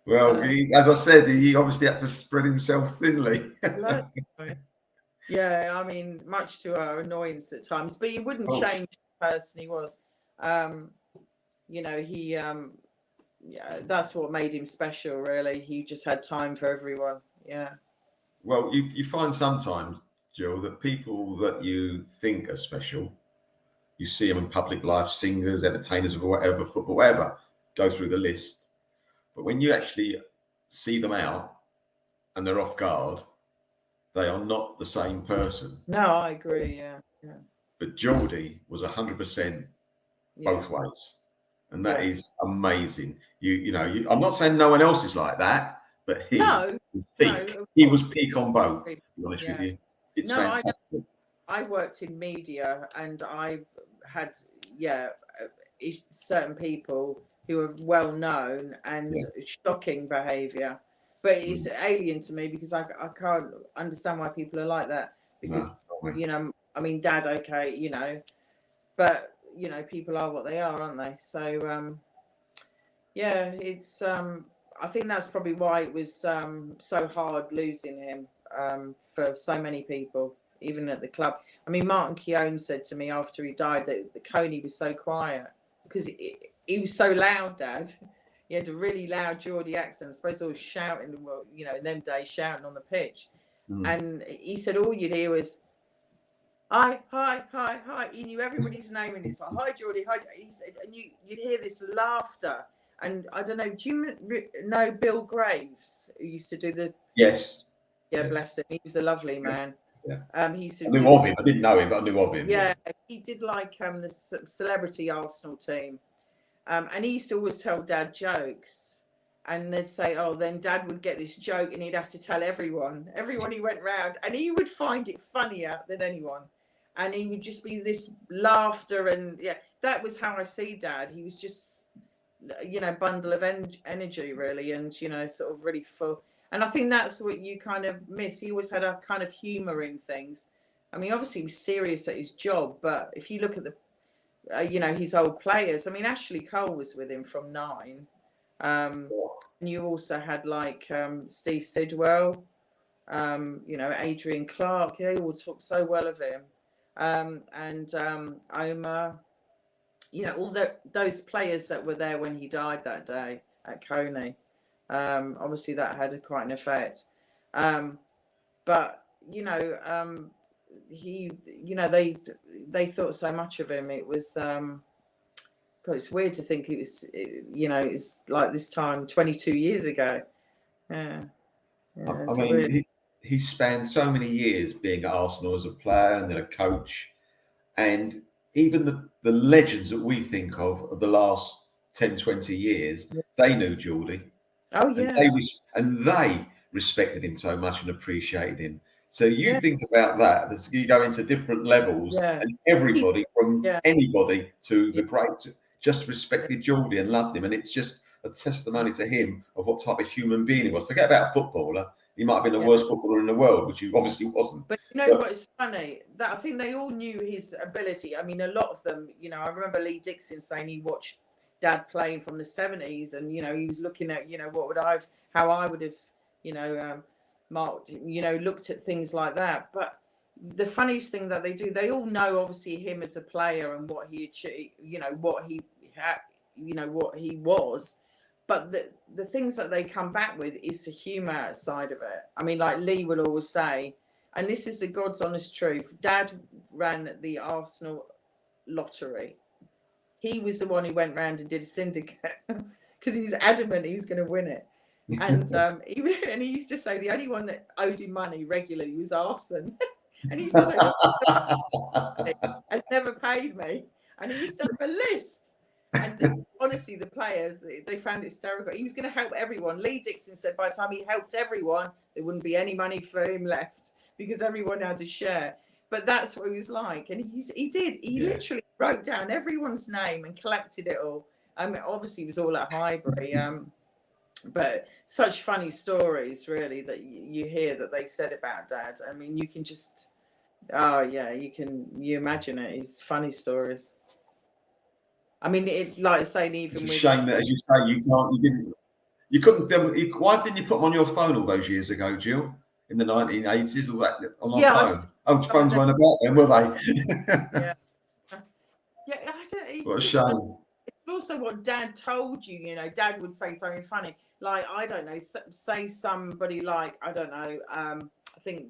Well, as I said, he obviously had to spread himself thinly. Yeah, I mean, much to our annoyance at times, but he wouldn't change the person he was. You know, he, yeah, that's what made him special, really. He just had time for everyone. Yeah. Well, you find sometimes, Jill, that people that you think are special, you see them in public life, singers, entertainers, or whatever, football, whatever, go through the list. But when you actually see them out and they're off guard, they are not the same person. No, I agree. Yeah. Yeah. But Geordie was 100% both ways. And that is amazing. You know, I'm not saying no one else is like that, but he was peak. He was peak on both, to be honest with you. It's fantastic. I worked in media and I had, certain people who are well known and shocking behaviour. But it's alien to me because I can't understand why people are like that. Because, you know, I mean, Dad, okay, you know, but, you know, people are what they are, aren't they? So, it's, I think that's probably why it was so hard losing him for so many people, even at the club. I mean, Martin Keown said to me after he died that the Coney was so quiet because he was so loud, Dad. He had a really loud Geordie accent. I suppose he was shouting, well, you know, in them days, shouting on the pitch. And he said all you'd hear was, hi. He knew everybody's name and it's like, hi, Geordie, hi. He said, and you'd hear this laughter. And I don't know, do you know Bill Graves, who used to do the... Yes. Yeah, bless him. He was a lovely man. Yeah. He used to I knew of him. I didn't know him, but I knew of him. Yeah, he did like the celebrity Arsenal team. And he used to always tell Dad jokes. And they'd say, oh, then Dad would get this joke and he'd have to tell everyone he went round. And he would find it funnier than anyone. And he would just be this laughter. And yeah, that was how I see Dad. He was just, you know, bundle of energy, really. And, you know, sort of really full. And I think that's what you kind of miss. He always had a kind of humour in things. I mean, obviously he was serious at his job. But if you look at the, you know, his old players, I mean, Ashley Cole was with him from 9. And you also had like Steve Sidwell, you know, Adrian Clark. They all talk so well of him. And Omar, you know, all those players that were there when he died that day at Coney. Obviously that had quite an effect. But, you know, he, you know, they thought so much of him. It was, but it's weird to think it was, you know, it's like this time 22 years ago. Yeah. I mean, he spanned so many years being at Arsenal as a player and then a coach. And even the legends that we think of the last 10, 20 years, they knew Geordie. Oh, yeah. And they respected him so much and appreciated him. So you think about that, you go into different levels and everybody from anybody to the great just respected Geordie and loved him. And it's just a testimony to him of what type of human being he was. Forget about a footballer. He might have been the worst footballer in the world, which he obviously wasn't. But you know what's funny? That I think they all knew his ability. I mean, a lot of them, you know, I remember Lee Dixon saying he watched Dad playing from the 70s and, you know, he was looking at, you know, how I would have, you know, marked, you know, looked at things like that. But the funniest thing that they do, they all know obviously him as a player and what he achieved, you know, what he had, you know, what he was. But the things that they come back with is the humour side of it. I mean, like Lee will always say, and this is the God's honest truth, Dad ran the Arsenal lottery. He was the one who went round and did a syndicate because he was adamant he was going to win it. And he used to say the only one that owed him money regularly was Arson. And he used to say, has never paid me. And he used to have a list. And honestly, the players, they found it hysterical. He was going to help everyone. Lee Dixon said by the time he helped everyone, there wouldn't be any money for him left because everyone had a share. But that's what he was like. And he did. He literally wrote down everyone's name and collected it all. I mean, obviously it was all at Highbury, but such funny stories, really, that you hear that they said about Dad. I mean, you can just, oh yeah, you imagine it. It's funny stories. I mean, it, like I say, It's even a with, shame that, as you say, you couldn't. Why didn't you put them on your phone all those years ago, Jill? In the 1980s, all that on our yeah, I've phone. Oh, some of phones them, weren't about then, were they? yeah, yeah. I don't. It's What a just like, shame. it's also what Dad told you. You know, Dad would say something funny, like I don't know, say somebody like I don't know. I think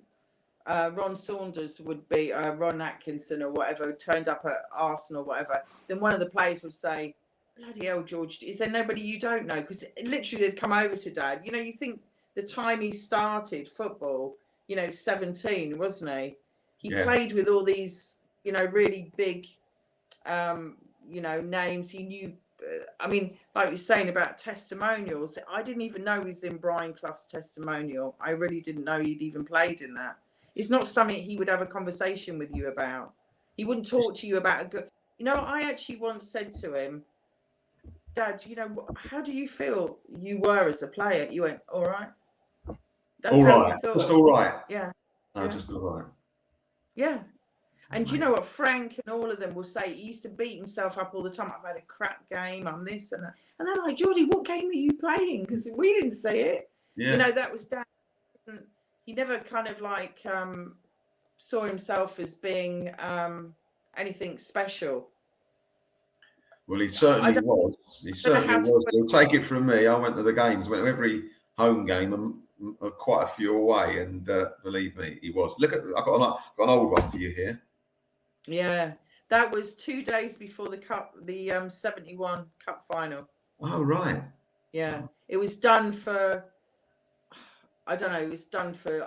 Ron Saunders would be Ron Atkinson or whatever turned up at Arsenal or whatever. Then one of the players would say, "Bloody hell, George, is there nobody you don't know?" Because literally they'd come over to Dad. You know, you think the time he started football, you know, 17, wasn't he? He Yeah. played with all these, you know, really big, you know, names. He knew. I mean, like you're saying about testimonials, I didn't even know he was in Brian Clough's testimonial. I really didn't know he'd even played in that. It's not something he would have a conversation with you about. He wouldn't talk to you about a good. You know, I actually once said to him, "Dad, you know, how do you feel you were as a player?" He went, "All right." That's All how you right. feel. Just all right. Yeah, Oh, yeah, just all right. yeah. And you know what? Frank and all of them will say he used to beat himself up all the time. I've had a crap game. I'm this and that. And they're like, Geordie, what game are you playing? Because we didn't see it. Yeah. You know, that was Dad. He never kind of like saw himself as being anything special. Well, he certainly was. He certainly was. You'll take it from me. I went to the games, went to every home game, and quite a few away. And believe me, he was. Look at, I've got an old one for you here. Yeah, that was 2 days before the cup, the 71 cup final. Oh, right. Yeah, it was done for. I don't know. It was done for.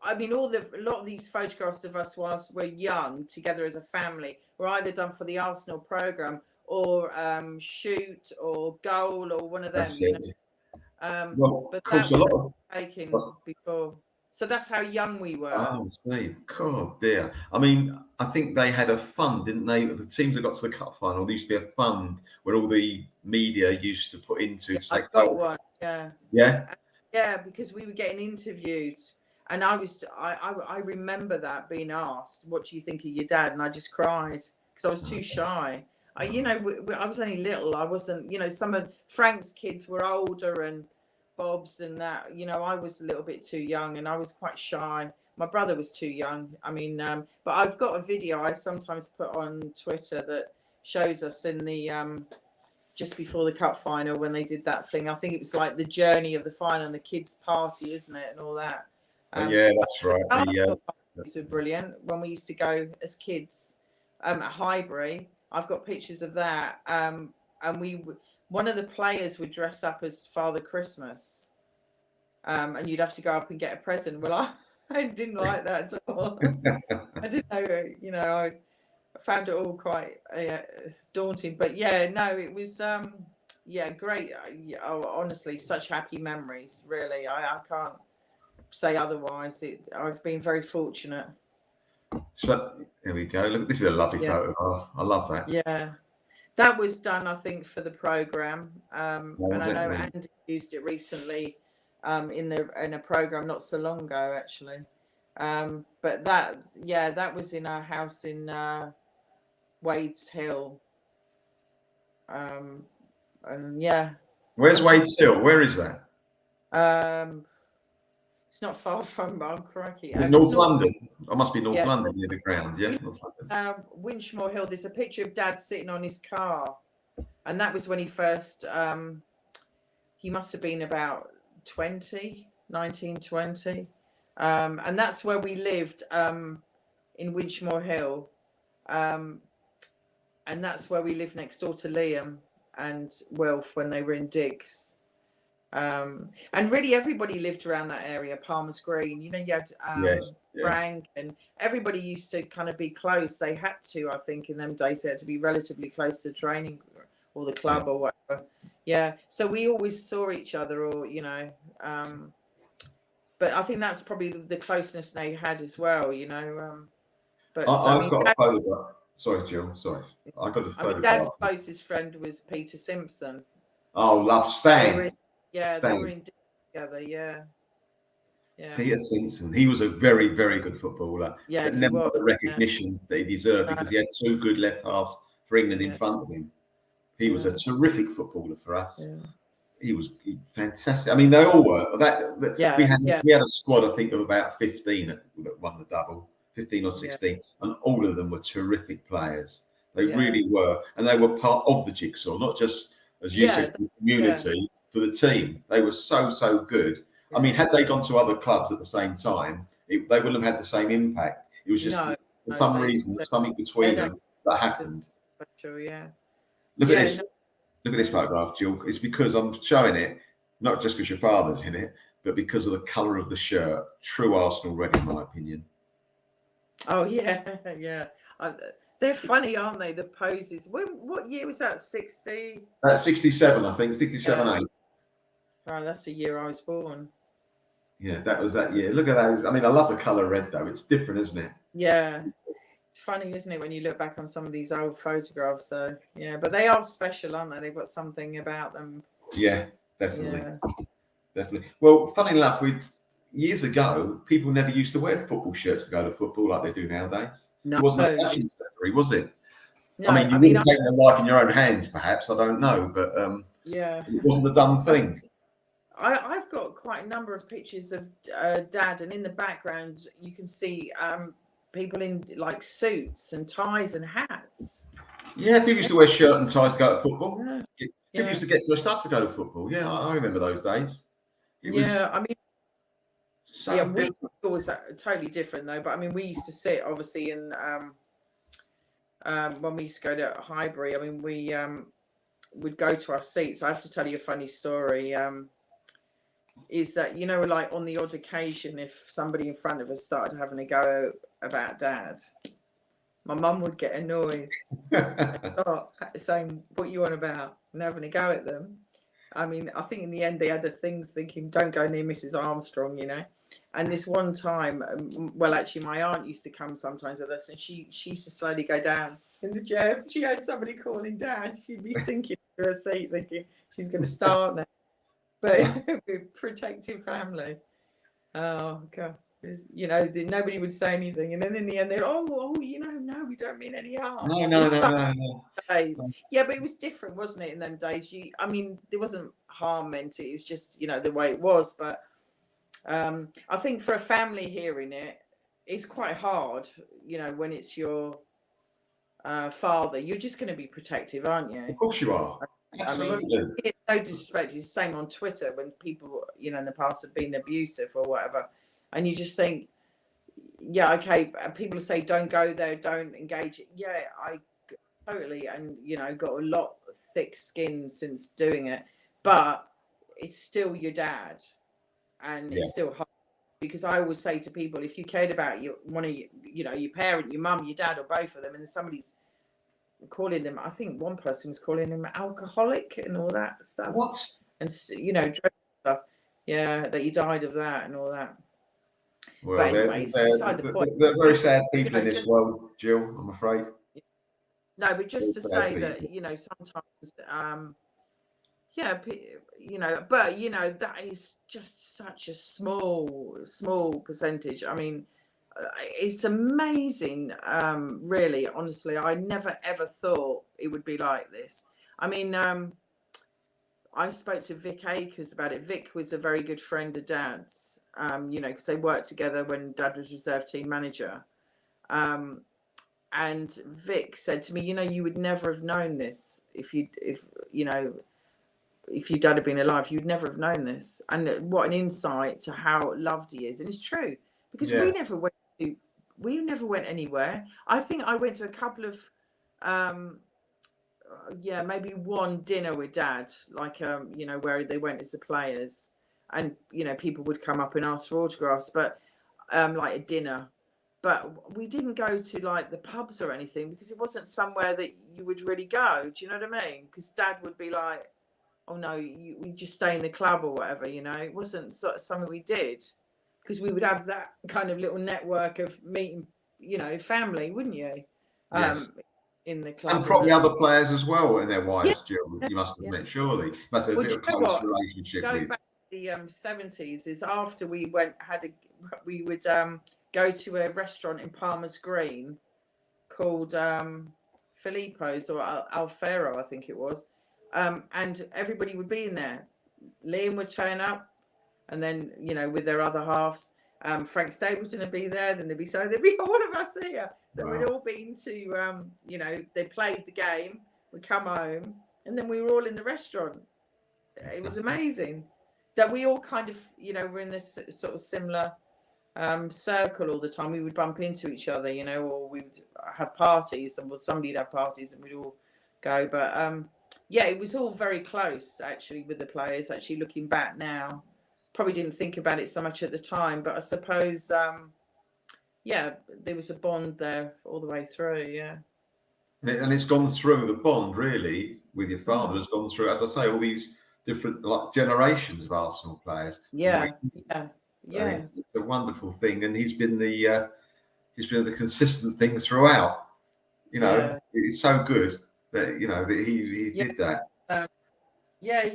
I mean, a lot of these photographs of us whilst we're young together as a family were either done for the Arsenal program or shoot or goal or one of them. That's You it. know, Well, but of course, that a was lot of. taken before. So that's how young we were. Oh, see, God, dear. I mean, I think they had a fund, didn't they? The teams that got to the cup final, there used to be a fund where all the media used to put into. Yeah, To I say, got oh, one. Yeah. yeah. Yeah, because we were getting interviewed, and I remember that being asked, "What do you think of your dad?" And I just cried because I was too shy. You know, I was only little. I wasn't. You know, some of Frank's kids were older, and Bob's and that. You know, I was a little bit too young, and I was quite shy. My brother was too young. I mean, but I've got a video I sometimes put on Twitter that shows us in the just before the cup final when they did that thing. I think it was like the journey of the final and the kids' party, isn't it, and all that. Yeah, that's right. Arsenal parties were brilliant when we used to go as kids at Highbury. I've got pictures of that. And one of the players would dress up as Father Christmas, and you'd have to go up and get a present. Well, I didn't like that at all. I didn't know, you know, I found it all quite daunting, but yeah, no, it was yeah, great. Honestly, such happy memories. Really, I can't say otherwise. I've been very fortunate. So there we go. Look, this is a lovely photograph. I love that. Yeah, that was done, I think, for the program, and I know Andy used it recently in a program not so long ago, actually. But that was in our house in Wade's Hill. And yeah. Where's Wade's Hill? Where is that? It's not far from crikey. North London. I must be North London near the ground. Yeah. North London. Winchmore Hill. There's a picture of Dad sitting on his car, and that was when he first. He must have been about 1920, and that's where we lived in Winchmore Hill. And that's where we lived next door to Liam and Wilf when they were in digs. And really everybody lived around that area, Palmer's Green. You know, you had Frank, and everybody used to kind of be close. They had to, I think, in them days, they had to be relatively close to training or the club or whatever. Yeah. So we always saw each other, or, you know, but I think that's probably the closeness they had as well, you know. But I've got a photograph. Sorry, Jill. Sorry, I got a I mean, Dad's photograph. closest friend was Peter Simpson. Oh, love They were Stan. in, yeah, they were Stan. in together. Yeah, yeah, Peter Simpson. He was a very, very good footballer, yeah. but He never was. got the Yeah, recognition that he deserved no, because he had two good left halves for England in yeah, front of him. He was yeah, a terrific footballer for us. yeah, He was fantastic. I mean, they all were. yeah, yeah, We had a squad, I think, of about 15 that won the double, 15 or yeah, 16, and all of them were terrific players. They yeah, really were, and they were part of the jigsaw, not just as you yeah, said, for the yeah, community, for the team. They were so good. I mean, yeah. had they gone to other clubs at the same time, they wouldn't have had the same impact. It was just No, for no, some they reason, just there's something they're between them that no happened. special. Yeah, Look at yeah, this. no, Look at this photograph, Jill. It's because I'm showing it, not just because your father's in it, but because of the colour of the shirt. True Arsenal red, in my opinion. oh yeah, yeah. They're funny, aren't they? The poses. What year was that? 60. 67, I think, 67, Yeah. 8. Oh, that's the year I was born. Yeah, that was that year. Look at those. I mean, I love the colour red, though. It's different, isn't it? Yeah. It's funny, isn't it, when you look back on some of these old photographs? So yeah, but they are special, aren't they? They've got something about them. Yeah, definitely. Yeah. Definitely. Well, funny enough, years ago, people never used to wear football shirts to go to football like they do nowadays. No, It wasn't a fashion category, was it? no. I mean, you I mean, wouldn't take your life in your own hands, perhaps. I don't know, but yeah. it wasn't a done thing. I've got quite a number of pictures of Dad, and in the background you can see people in like suits and ties and hats. Yeah, people used to wear shirt and ties to go to football. Yeah, People yeah, used to get dressed up to go to football. Yeah, I remember those days. It was yeah. I mean, yeah, so we different. was totally different though. But I mean, we used to sit obviously in when we used to go to Highbury. I mean, we would go to our seats. I have to tell you a funny story. Is that, you know, like on the odd occasion, if somebody in front of us started having a go about Dad, my mum would get annoyed and start saying, "What you on about?" and having a go at them. I mean, I think in the end they had a things thinking, "Don't go near Mrs. Armstrong," you know. And this one time, well, actually, my aunt used to come sometimes with us, and she used to slowly go down in the chair. If she had somebody calling Dad, she'd be sinking to her seat, thinking she's going to start now. But we're protective family. Oh God. You know, nobody would say anything, and then in the end, they're you know, no, we don't mean any harm. No. Days, yeah, but it was different, wasn't it? In them days, I mean, there wasn't harm meant. It was just, you know, the way it was. But I think for a family hearing it, it's quite hard. You know, when it's your father, you're just going to be protective, aren't you? Of course you are. I mean, Absolutely. it's no disrespect. It's the same on Twitter when people, you know, in the past have been abusive or whatever, and you just think, yeah, okay. People say don't go there, don't engage. Yeah, I totally, and you know, got a lot of thick skin since doing it, but it's still your dad, and Yeah. it's still hard. Because I always say to people, if you cared about one of you know, your parent, your mum, your dad, or both of them, and somebody's calling them, I think one person was calling him alcoholic and all that stuff, What? and you know, stuff. Yeah, that he died of that and all that. Well, But anyway, it's beside the point. they're very Just, sad you people know, in this just world, Jill, I'm afraid. no, but just Very to sad say that, people. you know, sometimes, yeah, you know, but you know, that is just such a small percentage. I mean, it's amazing. Really, honestly, I never ever thought it would be like this. I mean, I spoke to Vic Akers about it. Vic was a very good friend of Dad's, you know, because they worked together when Dad was reserve team manager. And Vic said to me, you know, you would never have known this if you know, if your dad had been alive, you'd never have known this. And what an insight to how loved he is. And it's true, because Yeah. we never went anywhere. I think I went to a couple of yeah, maybe one dinner with Dad, like you know, where they went as the players, and you know, people would come up and ask for autographs, but like a dinner. But we didn't go to like the pubs or anything, because it wasn't somewhere that you would really go. Do you know what I mean? Because Dad would be like, "Oh no, we just stay in the club or whatever." You know, it wasn't something we did, because we would have that kind of little network of meeting, you know, family, wouldn't you? um, in the club. And probably other players as well and their Yeah, wives, Jill, you must have met, surely. Must have a well, bit do of you know close what? relationship Going with. back to the 70s is after we we would go to a restaurant in Palmer's Green called Filippo's or Alfero, I think it was, and everybody would be in there. Liam would turn up, and then with their other halves. Frank Stapleton would be there, then there'd be all of us here that Wow. we'd all been to, they played the game, we'd come home, and then we were all in the restaurant. It was amazing that we all kind of, were in this sort of similar circle all the time. We would bump into each other, or we would have parties, and somebody'd have parties, and we'd all go. But yeah, it was all very close actually with the players. Actually, looking back now, probably didn't think about it so much at the time, but I suppose, yeah, there was a bond there all the way through. Yeah, And it's gone through the bond really with your father has gone through, as I say, all these different like generations of Arsenal players. yeah. And it's a wonderful thing, and he's been the consistent thing throughout. It's so good that that he did that. Yeah,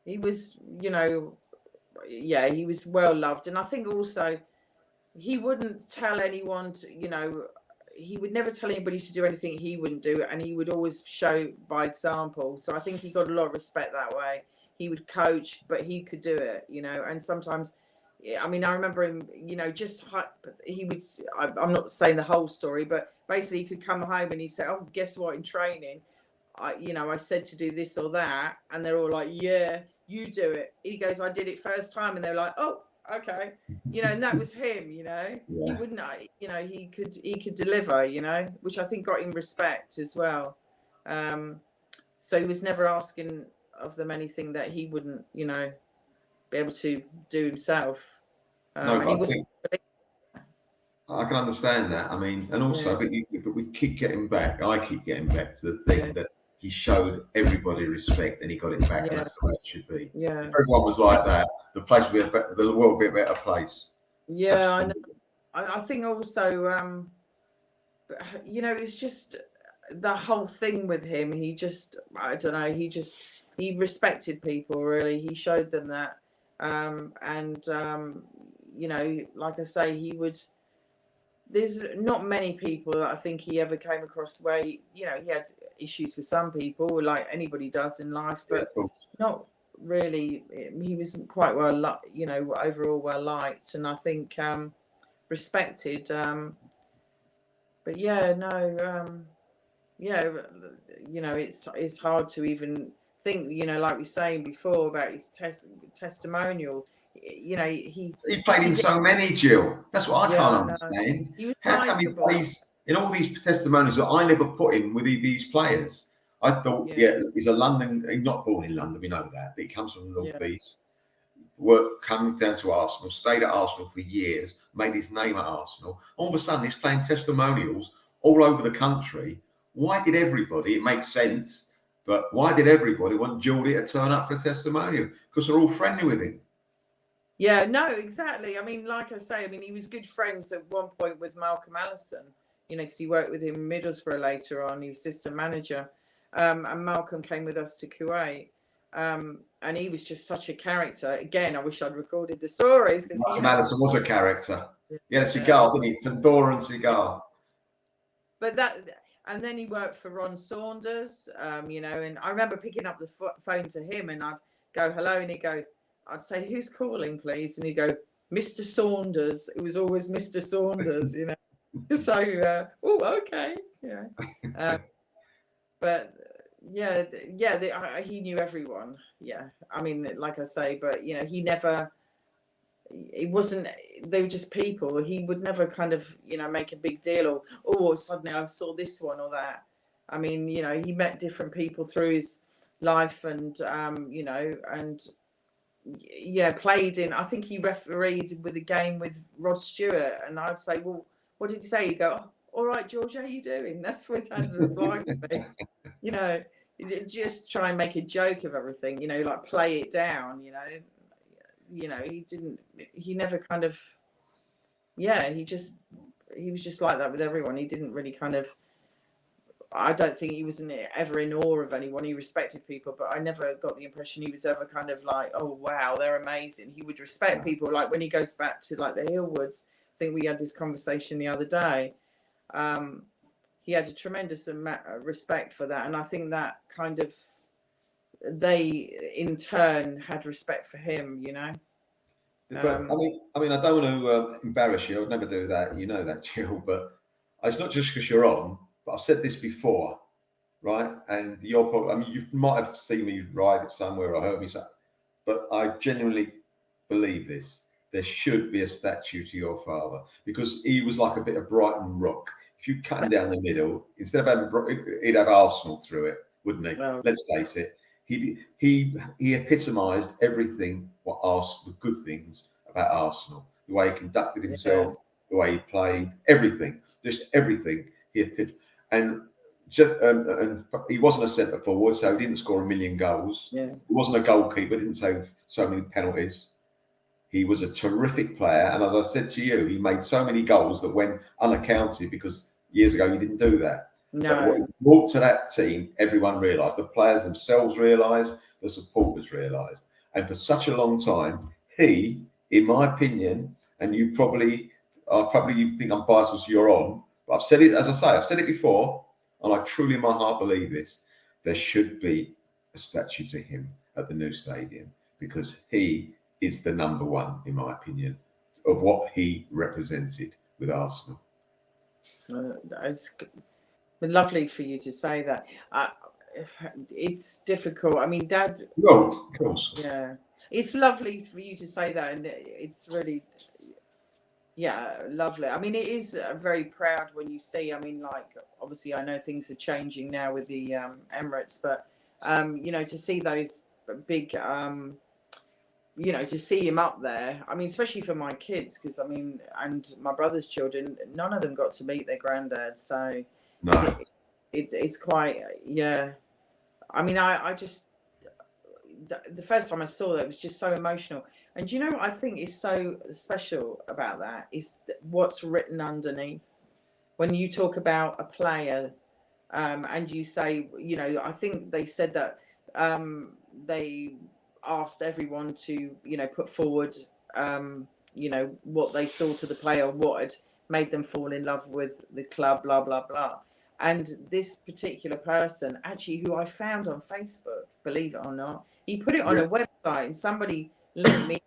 he was, he was well loved, and I think also he wouldn't tell anyone to, he would never tell anybody to do anything he wouldn't do, and he would always show by example. So I think he got a lot of respect that way. He would coach, but he could do it, and sometimes, I mean, I remember him, he would, I'm not saying the whole story, but basically he could come home and he said, oh, guess what, in training, I said to do this or that, and they're all like, yeah, you do it. He goes, I did it first time, and they're like, oh, okay, and that was him. He wouldn't, he could deliver, which I think got him respect as well. So he was never asking of them anything that he wouldn't, be able to do himself. No, I can understand that. I mean, and also, but we keep getting back. I keep getting back to the thing that he showed everybody respect, and he got it back, and that's the way it should be. Yeah. If everyone was like that, the place would be the world would be a better place. Yeah, I know. I think also, it's just the whole thing with him. He just, I don't know. He respected people really. He showed them that, and like I say, he would. There's not many people that I think he ever came across where he had issues with some people, like anybody does in life, but not really. He was quite well, overall well liked, and I think respected. But yeah, no, it's hard to even think, like we were saying before about his testimonial. He played in so many, Jill. That's what I can't understand. He was How come he plays in all these testimonials that I never put in with these players? I thought, he's not born in London, we know that, but he comes from the Northeast. Coming down to Arsenal, stayed at Arsenal for years, made his name at Arsenal. All of a sudden, he's playing testimonials all over the country. Why did everybody? It makes sense, but why did everybody want Geordie to turn up for a testimonial? Because they're all friendly with him. Yeah, no, exactly. I mean, like I say, he was good friends at one point with Malcolm Allison, because he worked with him in Middlesbrough later on. He was assistant manager. And Malcolm came with us to Kuwait. And he was just such a character. Again, I wish I'd recorded the stories. Because Allison was a character. He had a cigar, didn't he? Tandoran cigar. But and then he worked for Ron Saunders, and I remember picking up the phone to him, and I'd go, hello, and he'd go, I'd say, who's calling, please? And he'd go, Mr. Saunders. It was always Mr. Saunders, So, okay, but he knew everyone. Yeah, I mean, like I say, but he never. It wasn't. They were just people. He would never kind of make a big deal or suddenly I saw this one or that. I mean, he met different people through his life, and played in. I think he refereed with a game with Rod Stewart, and I'd say, well, what did he say? He'd go, all right, George, how you doing? That's what Dan's reply would be. Just try and make a joke of everything. Like play it down. He never kind of. Yeah, he just he was just like that with everyone. He didn't really kind of. I don't think he was ever in awe of anyone. He respected people, but I never got the impression he was ever kind of like, oh wow, they're amazing. He would respect people. Like when he goes back to like the Hillwoods, I think we had this conversation the other day. He had a tremendous respect for that, and I think that kind of they in turn had respect for him. You know. But I mean, I don't want to embarrass you. I would never do that. You know that, Jill. But it's not just because you're on. But I've said this before, right? And you're probably, I mean, you might have seen me ride it somewhere or heard me say, but I genuinely believe this. There should be a statue to your father because he was like a bit of Brighton Rock. If you cut him down the middle, instead of having, he'd have Arsenal through it, wouldn't he? Well, Let's face it. He epitomised everything what Arsenal, the good things about Arsenal, the way he conducted himself, the way he played, everything, just everything. And he wasn't a centre forward, so he didn't score a million goals. Yeah. He wasn't a goalkeeper, didn't save so many penalties. He was a terrific player, and as I said to you, he made so many goals that went unaccounted because years ago you didn't do that. No. But what he brought to that team, everyone realised. The players themselves realised, the supporters realised. And for such a long time, he, in my opinion, and you probably you think I'm biased because you're on, but I've said it, as I say, I've said it before, and I truly in my heart believe this. There should be a statue to him at the new stadium because he is the number one, in my opinion, of what he represented with Arsenal. It's lovely for you to say that. It's difficult. I mean, Dad. Well, of course. Yeah, it's lovely for you to say that, and it's really, yeah, lovely. I mean, it is very proud when you see. I mean, like obviously, I know things are changing now with the Emirates, but you know, to see those big, you know, to see him up there. I mean, especially for my kids, because I mean, and my brother's children, none of them got to meet their granddad, so No. it's quite, yeah. I mean, I just the first time I saw that it was just so emotional. And you know what I think is so special about that is what's written underneath. When you talk about a player, and you say, you know, I think they said that they asked everyone to, you know, put forward, you know, what they thought of the player, what had made them fall in love with the club, blah, blah, blah. And this particular person, actually, who I found on Facebook, believe it or not, he put it on a website and somebody linked me,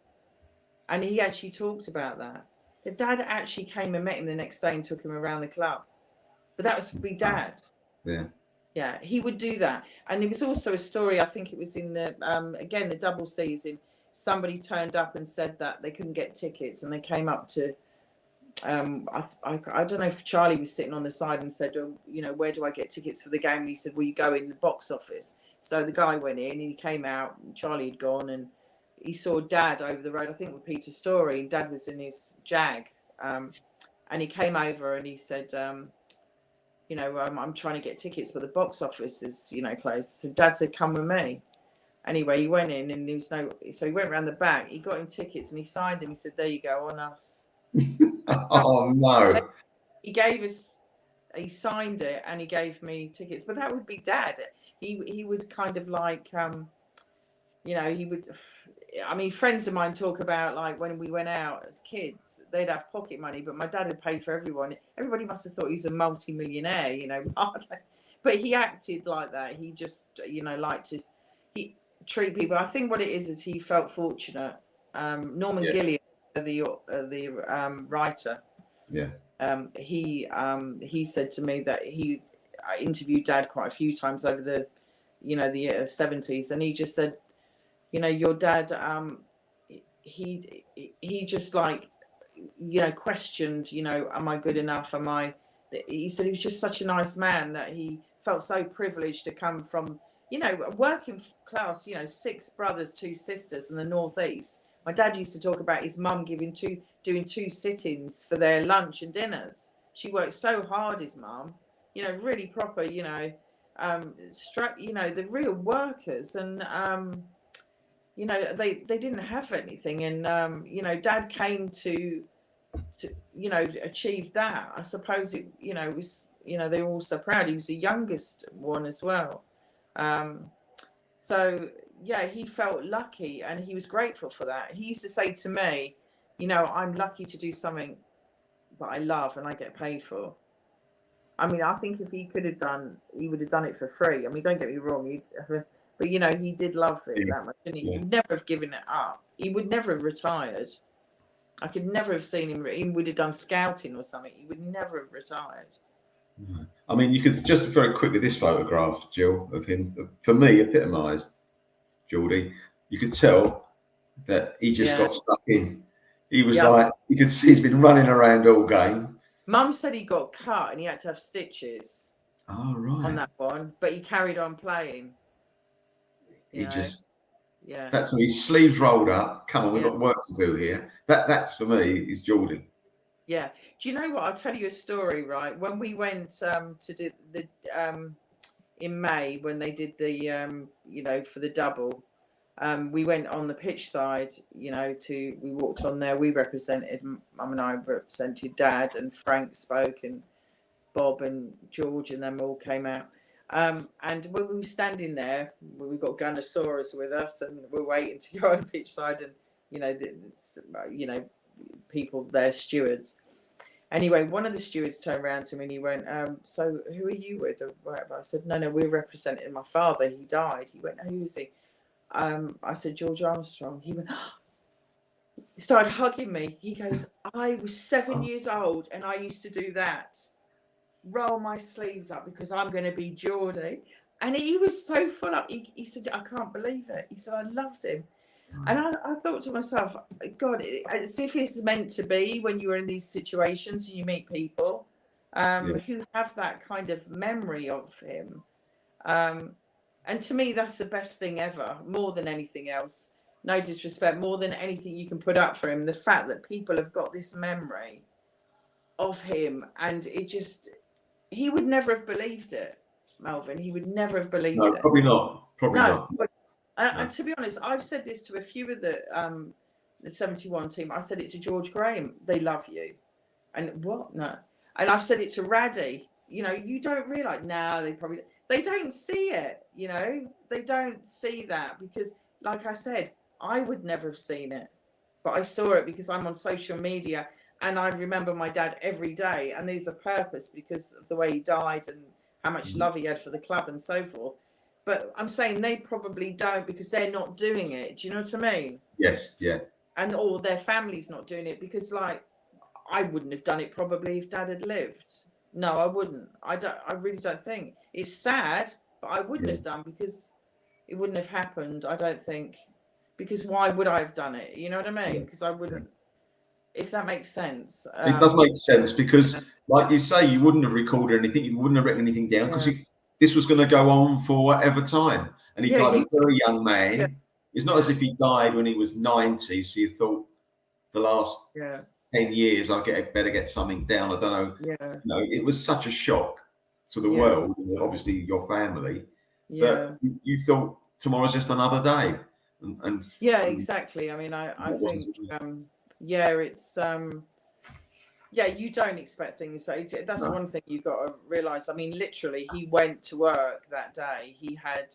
and he actually talked about that. The dad actually came and met him the next day and took him around the club. But that was my dad. Yeah. Yeah, he would do that. And there was also a story, I think it was in the, again, the double season. Somebody turned up and said that they couldn't get tickets, and they came up to, I don't know if Charlie was sitting on the side and said, oh, you know, where do I get tickets for the game? And he said, well, you go in the box office. So the guy went in and he came out, and Charlie had gone, and he saw Dad over the road, I think with Peter's Story, and Dad was in his Jag. And he came over and he said, you know, I'm trying to get tickets, but the box office is, you know, closed. So Dad said, come with me. Anyway, he went in and there was no, so he went around the back, he got him tickets and he signed them. He said, there you go, on us. Oh, no. He gave us, he signed it and he gave me tickets, but that would be Dad. He would kind of like, you know, he would, I mean, friends of mine talk about like when we went out as kids, they'd have pocket money, but my dad had paid for everyone. Everybody must have thought he was a multi-millionaire, you know, but he acted like that. He just, you know, liked to treat people. I think what it is he felt fortunate. Norman Gilliam, the writer, he said to me that I interviewed Dad quite a few times over the, you know, the 70s, and he just said, you know, your dad, he just like, you know, questioned, you know, am I good enough? He said he was just such a nice man that he felt so privileged to come from, you know, a working class, you know, 6 brothers, 2 sisters in the Northeast. My dad used to talk about his mum doing 2 sit-ins for their lunch and dinners. She worked so hard, his mum, you know, really proper, you know, you know, the real workers. And, you know, they didn't have anything. And, you know, Dad came to to, achieve that. I suppose it, it was, they were all so proud. He was the youngest one as well. So yeah, he felt lucky and he was grateful for that. He used to say to me, I'm lucky to do something that I love and I get paid for. I mean, I think if he could have done, he would have done it for free. I mean, don't get me wrong, but he did love it Yeah. that much, didn't he? Yeah. He'd never have given it up. He would never have retired. I could never have seen him. He would have done scouting or something. He would never have retired. I mean, you could just very quickly, this photograph, Jill, of him, for me, epitomised Geordie. You could tell that he just got stuck in. He was like, you could see he's been running around all game. Mum said he got cut and he had to have stitches. Oh, right. On that one, but he carried on playing. That's when his sleeves rolled up. Come on, we've got work to do here. That's for me is Geordie. Yeah. Do you know what? I'll tell you a story, right? When we went to do the in May, when they did the for the double, we went on the pitch side, we walked on there. We represented, Mum and I represented Dad, and Frank spoke, and Bob and George and them all came out. And when we were standing there, we've got Gunnosaurus with us, and we're waiting to go on the pitch side, and people there, stewards. Anyway, one of the stewards turned around to me and he went, "So who are you with?" Or whatever. I said, "No, we're representing my father. He died." He went, "Who is he?" I said, "George Armstrong." He went, he started hugging me. He goes, "I was 7 years old and I used to do that. Roll my sleeves up because I'm going to be Geordie." And he was so full up. He said, "I can't believe it." He said, "I loved him." And I thought to myself, God, as if it's meant to be when you're in these situations and you meet people who have that kind of memory of him. And to me, that's the best thing ever, more than anything else. No disrespect, more than anything you can put up for him. The fact that people have got this memory of him, and he would never have believed it, Melvyn. He would never have believed it. Probably not. Probably not. But, and to be honest, I've said this to a few of the 71 team. I said it to George Graham. They love you. And what? No. And I've said it to Raddy. You don't realise. No, they don't see it. They don't see that because, like I said, I would never have seen it. But I saw it because I'm on social media and I remember my dad every day. And there's a purpose because of the way he died and how much love he had for the club and so forth. But I'm saying they probably don't because they're not doing it. Do you know what I mean? Yes, yeah. And or their family's not doing it because, like, I wouldn't have done it probably if Dad had lived. No, I wouldn't. I really don't think. It's sad, but I wouldn't have done because it wouldn't have happened. I don't think. Because why would I have done it? You know what I mean? Because I wouldn't. If that makes sense. It does make sense because, like you say, you wouldn't have recorded anything. You wouldn't have written anything down because this was going to go on for whatever time. And he died a very young man. Yeah. It's not as if he died when he was 90. So you thought the last 10 years, I better get something down. I don't know. Yeah. It was such a shock to the world, obviously your family. Yeah. But you thought tomorrow's just another day. And exactly. I mean, I think, it's you don't expect things. That's one thing you've got to realise. I mean, literally, he went to work that day. He had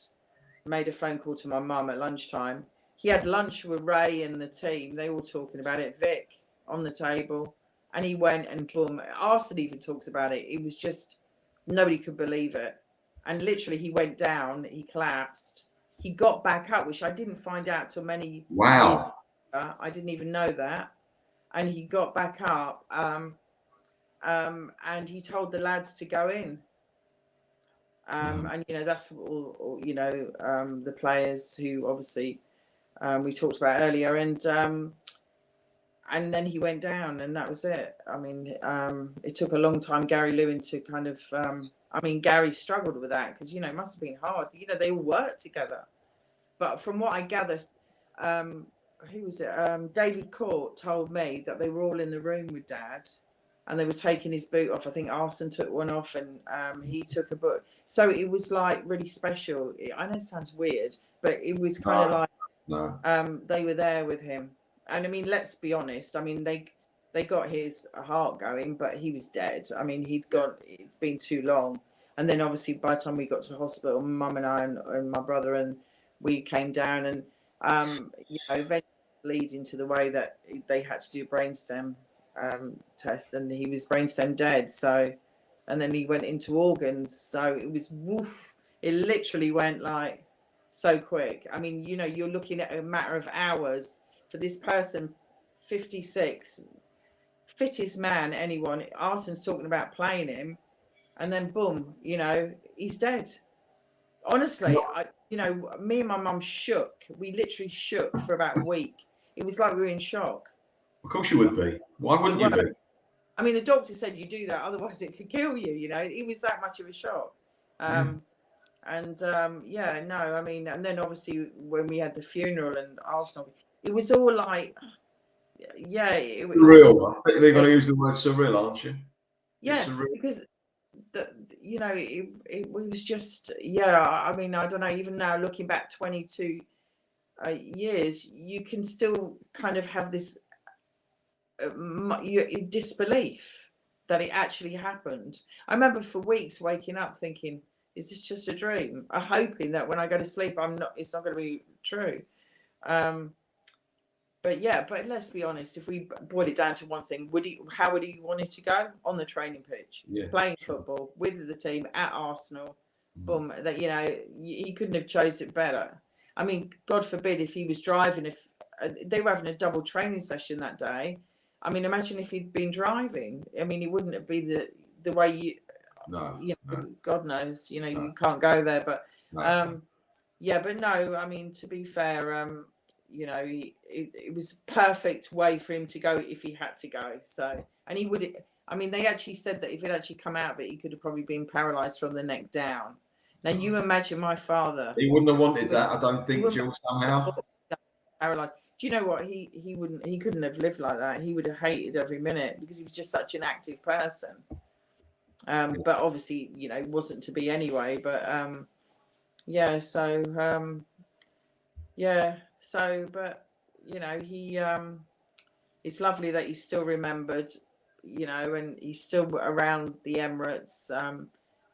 made a phone call to my mum at lunchtime. He had lunch with Ray and the team. They were talking about it. Vic on the table. And he went and boom. Arsene even talks about it. It was just, nobody could believe it. And literally, he went down. He collapsed. He got back up, which I didn't find out till many years later. I didn't even know that. And he got back up, and he told the lads to go in. And that's all the players who obviously we talked about earlier, and then he went down, and that was it. I mean, it took a long time, Gary Lewin, to kind of. Gary struggled with that because it must have been hard. They all worked together, but from what I gather, who was it? David Court told me that they were all in the room with Dad, and they were taking his boot off. I think Arsene took one off, and he took a boot. So it was like really special. I know it sounds weird, but it was kind of like they were there with him. And I mean, let's be honest. I mean, they they got his heart going, but he was dead. I mean, it's been too long. And then obviously by the time we got to the hospital, mum and I and my brother and we came down, and eventually leading to the way that they had to do a brainstem test, and he was brainstem dead. So, and then he went into organs. So it was woof. It literally went like so quick. I mean, you're looking at a matter of hours for this person, 56, fittest man, anyone. Arsenal's talking about playing him, and then boom, he's dead. Honestly, me and my mum shook. We literally shook for about a week. It was like we were in shock. Of course you would be. Why wouldn't you be? I mean, the doctor said you do that, otherwise it could kill you. It was that much of a shock. And then obviously when we had the funeral and Arsenal, it was all like, it was surreal. They're going to use the word surreal, aren't you? Yeah, because it was just, I mean, I don't know, even now looking back 22 years, you can still kind of have this disbelief that it actually happened. I remember for weeks waking up thinking, is this just a dream? I'm hoping that when I go to sleep, it's not going to be true. But let's be honest, if we boil it down to one thing, how would he want it to go? On the training pitch, playing football with the team at Arsenal. Boom, that he couldn't have chosen it better. I mean, God forbid if he was driving, if they were having a double training session that day. I mean, imagine if he'd been driving. I mean, it wouldn't have been the way you. No. God knows, you can't go there, but but no. I mean, to be fair, it was a perfect way for him to go if he had to go. So, and he would. I mean, they actually said that if he'd actually come out of it, he could have probably been paralysed from the neck down. Now, you imagine my father. He wouldn't have wanted that, I don't think, Jill, somehow. Paralysed. Do you know what? He wouldn't. He couldn't have lived like that. He would have hated every minute because he was just such an active person. But obviously, wasn't to be anyway. But but he it's lovely that he's still remembered, and he's still around the Emirates.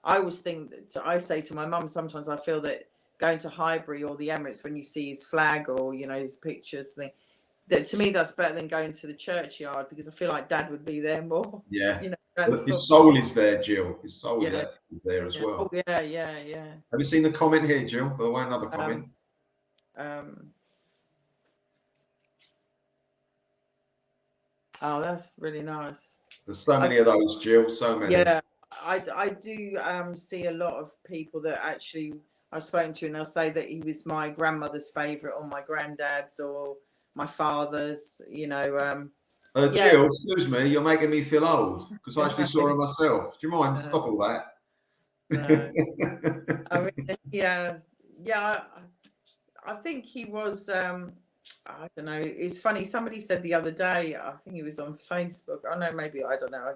I always think that I say to my mum, sometimes I feel that going to Highbury or the Emirates, when you see his flag or his pictures, that to me that's better than going to the churchyard, because I feel like Dad would be there more. His soul is there, Jill. His soul is there as well. Oh, yeah. Have you seen the comment here, Jill? By the way, another comment. Oh, that's really nice. There's so many of those, Jill. So many. Yeah, I do see a lot of people that actually I've spoken to, and they'll say that he was my grandmother's favourite, or my granddad's, or my father's. Jill, excuse me, you're making me feel old, because I actually saw him myself. Do you mind? Stop all that. I mean, I think he was. I don't know. It's funny. Somebody said the other day, I think it was on Facebook. Oh no, maybe I don't know.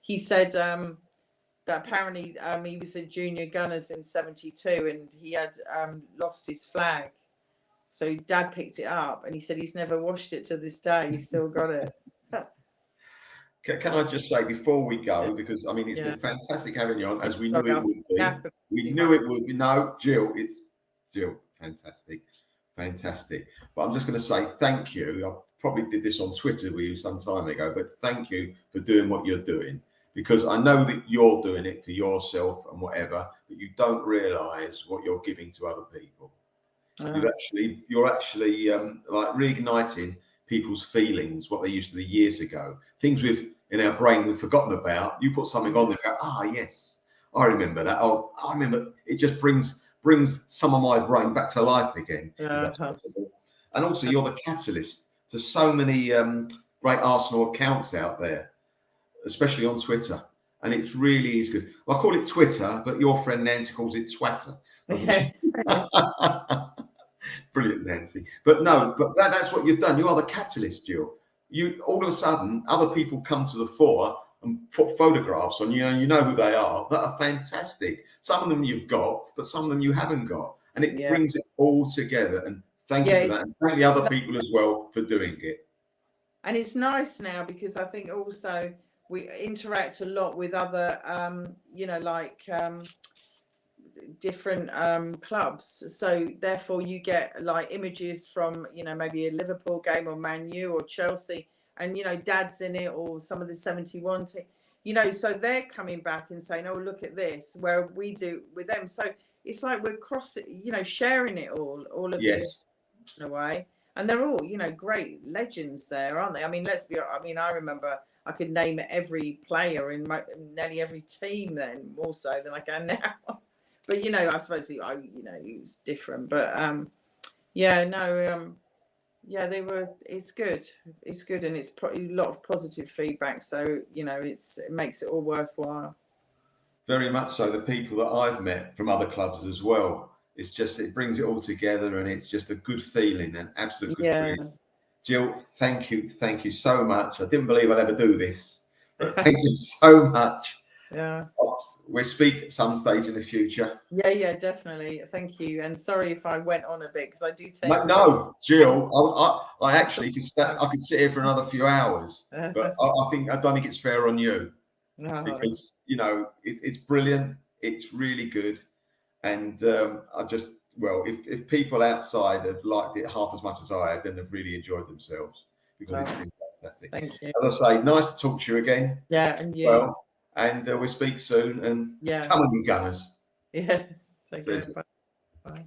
He said that apparently he was a junior gunners in '72, and he had lost his flag. So Dad picked it up, and he said he's never washed it to this day. He's still got it. Can I just say before we go, because I mean it's been fantastic having you on, as we knew it would be. We knew it would be. No, Jill, fantastic. But I'm just going to say thank you. I probably did this on Twitter with you some time ago, but thank you for doing what you're doing, because I know that you're doing it for yourself and whatever, but you don't realise what you're giving to other people. You're actually like reigniting people's feelings, what they used to be years ago, things in our brain we've forgotten about. You put something on there, go, yes, I remember that. Oh, I remember. It just brings some of my brain back to life again. And also, you're the catalyst to so many great Arsenal accounts out there, especially on Twitter. And it really is good. Well, I call it Twitter, but your friend Nancy calls it Twatter. Brilliant, Nancy. But no, that's what you've done. You are the catalyst, Jill. You all of a sudden, other people come to the fore and put photographs on you, and you know who they are. That are fantastic. Some of them you've got, but some of them you haven't got, and it brings it all together. And thank you for that. And thank the other people as well for doing it. And it's nice now because I think also we interact a lot with other, you know, like different clubs. So therefore, you get like images from, you know, maybe a Liverpool game or Man U or Chelsea, and you know, Dad's in it, or some of the 71 team. You know, so they're coming back and saying, "Oh, look at this," where we do with them. So it's like we're you know, sharing it all of Yes. this in a way. And they're all, you know, great legends there, aren't they? I mean, let's be. I mean, I remember I could name every player in nearly every team then, more so than I can now. But you know, I suppose you know, it was different. But yeah, no, yeah, they were. It's good. It's good, and it's a lot of positive feedback. So you know, it makes it all worthwhile. Very much so. The people that I've met from other clubs as well. It's just, it brings it all together, and it's just a good feeling, an absolute good Yeah. feeling. Jill, thank you so much. I didn't believe I'd ever do this, but thank you so much. Yeah. We'll speak at some stage in the future. Yeah, yeah, definitely. Thank you. And sorry if I went on a bit because I do tend to. No, Jill, I actually could I could sit here for another few hours, but I don't think it's fair on you, No. because you know it's brilliant, it's really good, and I just, well, if people outside have liked it half as much as I have, then they've really enjoyed themselves, because it's been fantastic. Thank you. As I say, nice to talk to you again. Yeah, and you. Well, and we'll speak soon, and Yeah. come on, you Gunners. Yeah. Take care. Bye. Bye.